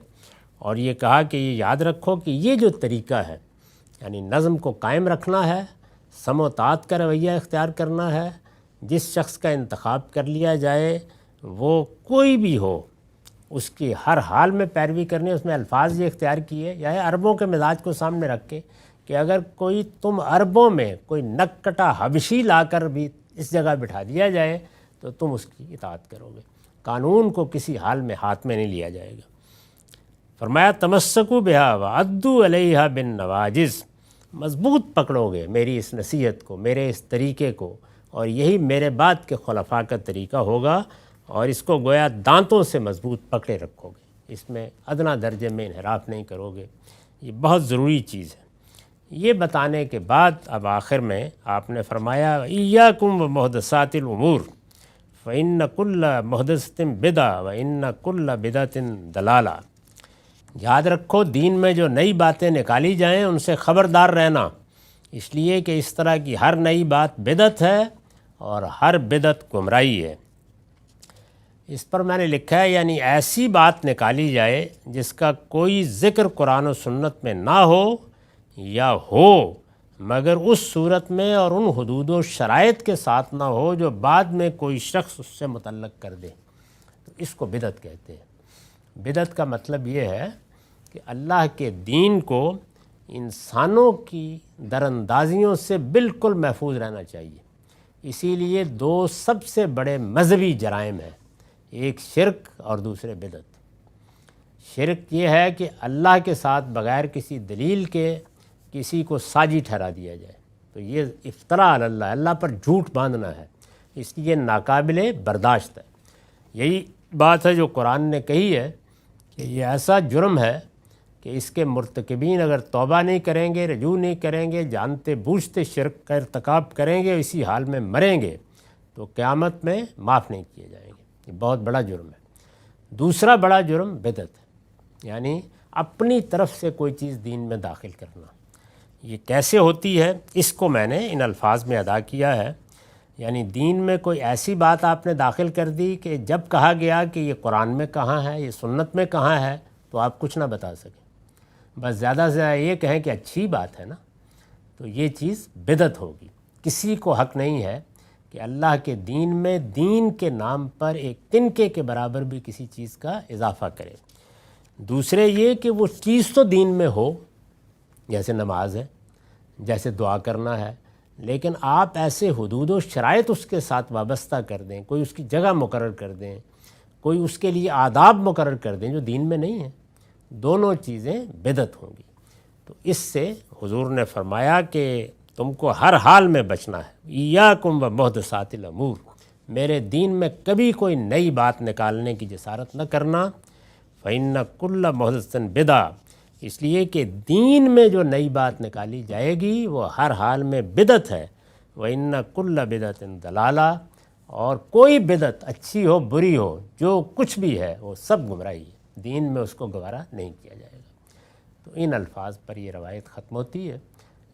اور یہ کہا کہ یہ یاد رکھو کہ یہ جو طریقہ ہے، یعنی نظم کو قائم رکھنا ہے، سموتات کا رویہ اختیار کرنا ہے، جس شخص کا انتخاب کر لیا جائے وہ کوئی بھی ہو اس کی ہر حال میں پیروی کرنی ہے۔ اس میں الفاظ یہ اختیار کیے یا عربوں کے مزاج کو سامنے رکھ کے کہ اگر کوئی تم عربوں میں کوئی نک کٹا حبشی لا کر بھی اس جگہ بٹھا دیا جائے تو تم اس کی اطاعت کرو گے، قانون کو کسی حال میں ہاتھ میں نہیں لیا جائے گا۔ فرمایا تمسکوا بہا وعضوا علیہا بالنواجذ، مضبوط پکڑو گے میری اس نصیحت کو، میرے اس طریقے کو، اور یہی میرے بعد کے خلفاء کا طریقہ ہوگا، اور اس کو گویا دانتوں سے مضبوط پکڑے رکھو گے، اس میں ادنا درجے میں انحراف نہیں کرو گے۔ یہ بہت ضروری چیز ہے۔ یہ بتانے کے بعد اب آخر میں آپ نے فرمایا ایاکم ومحدثات الامور فإن کل محدثۃ بدعہ وإن کل بدعۃ ضلالہ، یاد رکھو دین میں جو نئی باتیں نکالی جائیں ان سے خبردار رہنا، اس لیے کہ اس طرح کی ہر نئی بات بدعت ہے اور ہر بدعت گمراہی ہے۔ اس پر میں نے لکھا ہے یعنی ایسی بات نکالی جائے جس کا کوئی ذکر قرآن و سنت میں نہ ہو یا ہو مگر اس صورت میں اور ان حدود و شرائط کے ساتھ نہ ہو جو بعد میں کوئی شخص اس سے متعلق کر دے، تو اس کو بدعت کہتے ہیں۔ بدعت کا مطلب یہ ہے کہ اللہ کے دین کو انسانوں کی دراندازیوں سے بالکل محفوظ رہنا چاہیے۔ اسی لیے 2 سب سے بڑے مذہبی جرائم ہیں، ایک شرک اور دوسرے بدعت۔ شرک یہ ہے کہ اللہ کے ساتھ بغیر کسی دلیل کے کسی کو ساجی ٹھہرا دیا جائے، تو یہ افتراء علی اللہ، اللہ پر جھوٹ باندھنا ہے، اس لیے ناقابل برداشت ہے۔ یہی بات ہے جو قرآن نے کہی ہے کہ یہ ایسا جرم ہے کہ اس کے مرتکبین اگر توبہ نہیں کریں گے، رجوع نہیں کریں گے، جانتے بوجھتے شرک کا ارتکاب کریں گے، اسی حال میں مریں گے تو قیامت میں معاف نہیں کیے جائیں گے۔ یہ بہت بڑا جرم ہے۔ دوسرا بڑا جرم بدعت ہے، یعنی اپنی طرف سے کوئی چیز دین میں داخل کرنا۔ یہ کیسے ہوتی ہے اس کو میں نے ان الفاظ میں ادا کیا ہے، یعنی دین میں کوئی ایسی بات آپ نے داخل کر دی کہ جب کہا گیا کہ یہ قرآن میں کہاں ہے، یہ سنت میں کہاں ہے، تو آپ کچھ نہ بتا سکیں، بس زیادہ سے زیادہ یہ کہیں کہ اچھی بات ہے نا، تو یہ چیز بدعت ہوگی۔ کسی کو حق نہیں ہے کہ اللہ کے دین میں دین کے نام پر ایک تنکے کے برابر بھی کسی چیز کا اضافہ کرے۔ دوسرے یہ کہ وہ چیز تو دین میں ہو، جیسے نماز ہے، جیسے دعا کرنا ہے، لیکن آپ ایسے حدود و شرائط اس کے ساتھ وابستہ کر دیں، کوئی اس کی جگہ مقرر کر دیں، کوئی اس کے لیے آداب مقرر کر دیں جو دین میں نہیں ہیں، دونوں چیزیں بدعت ہوں گی۔ تو اس سے حضور نے فرمایا کہ تم کو ہر حال میں بچنا ہے، ایاکم ومحدثات الامور، میرے دین میں کبھی کوئی نئی بات نکالنے کی جسارت نہ کرنا، فإن کل محدثۃ بدعہ، اس لیے کہ دین میں جو نئی بات نکالی جائے گی وہ ہر حال میں بدعت ہے، وإن کل بدعۃ ضلالہ، اور کوئی بدعت اچھی ہو بری ہو جو کچھ بھی ہے وہ سب گمراہی ہے، دین میں اس کو گوارا نہیں کیا جائے گا۔ تو ان الفاظ پر یہ روایت ختم ہوتی ہے۔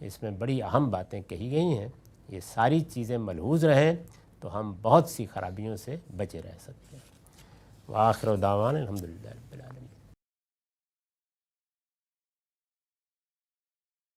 اس میں بڑی اہم باتیں کہی گئی ہیں، یہ ساری چیزیں ملحوظ رہیں تو ہم بہت سی خرابیوں سے بچے رہ سکتے ہیں۔ وآخر دعوانا الحمدللہ رب العالمین۔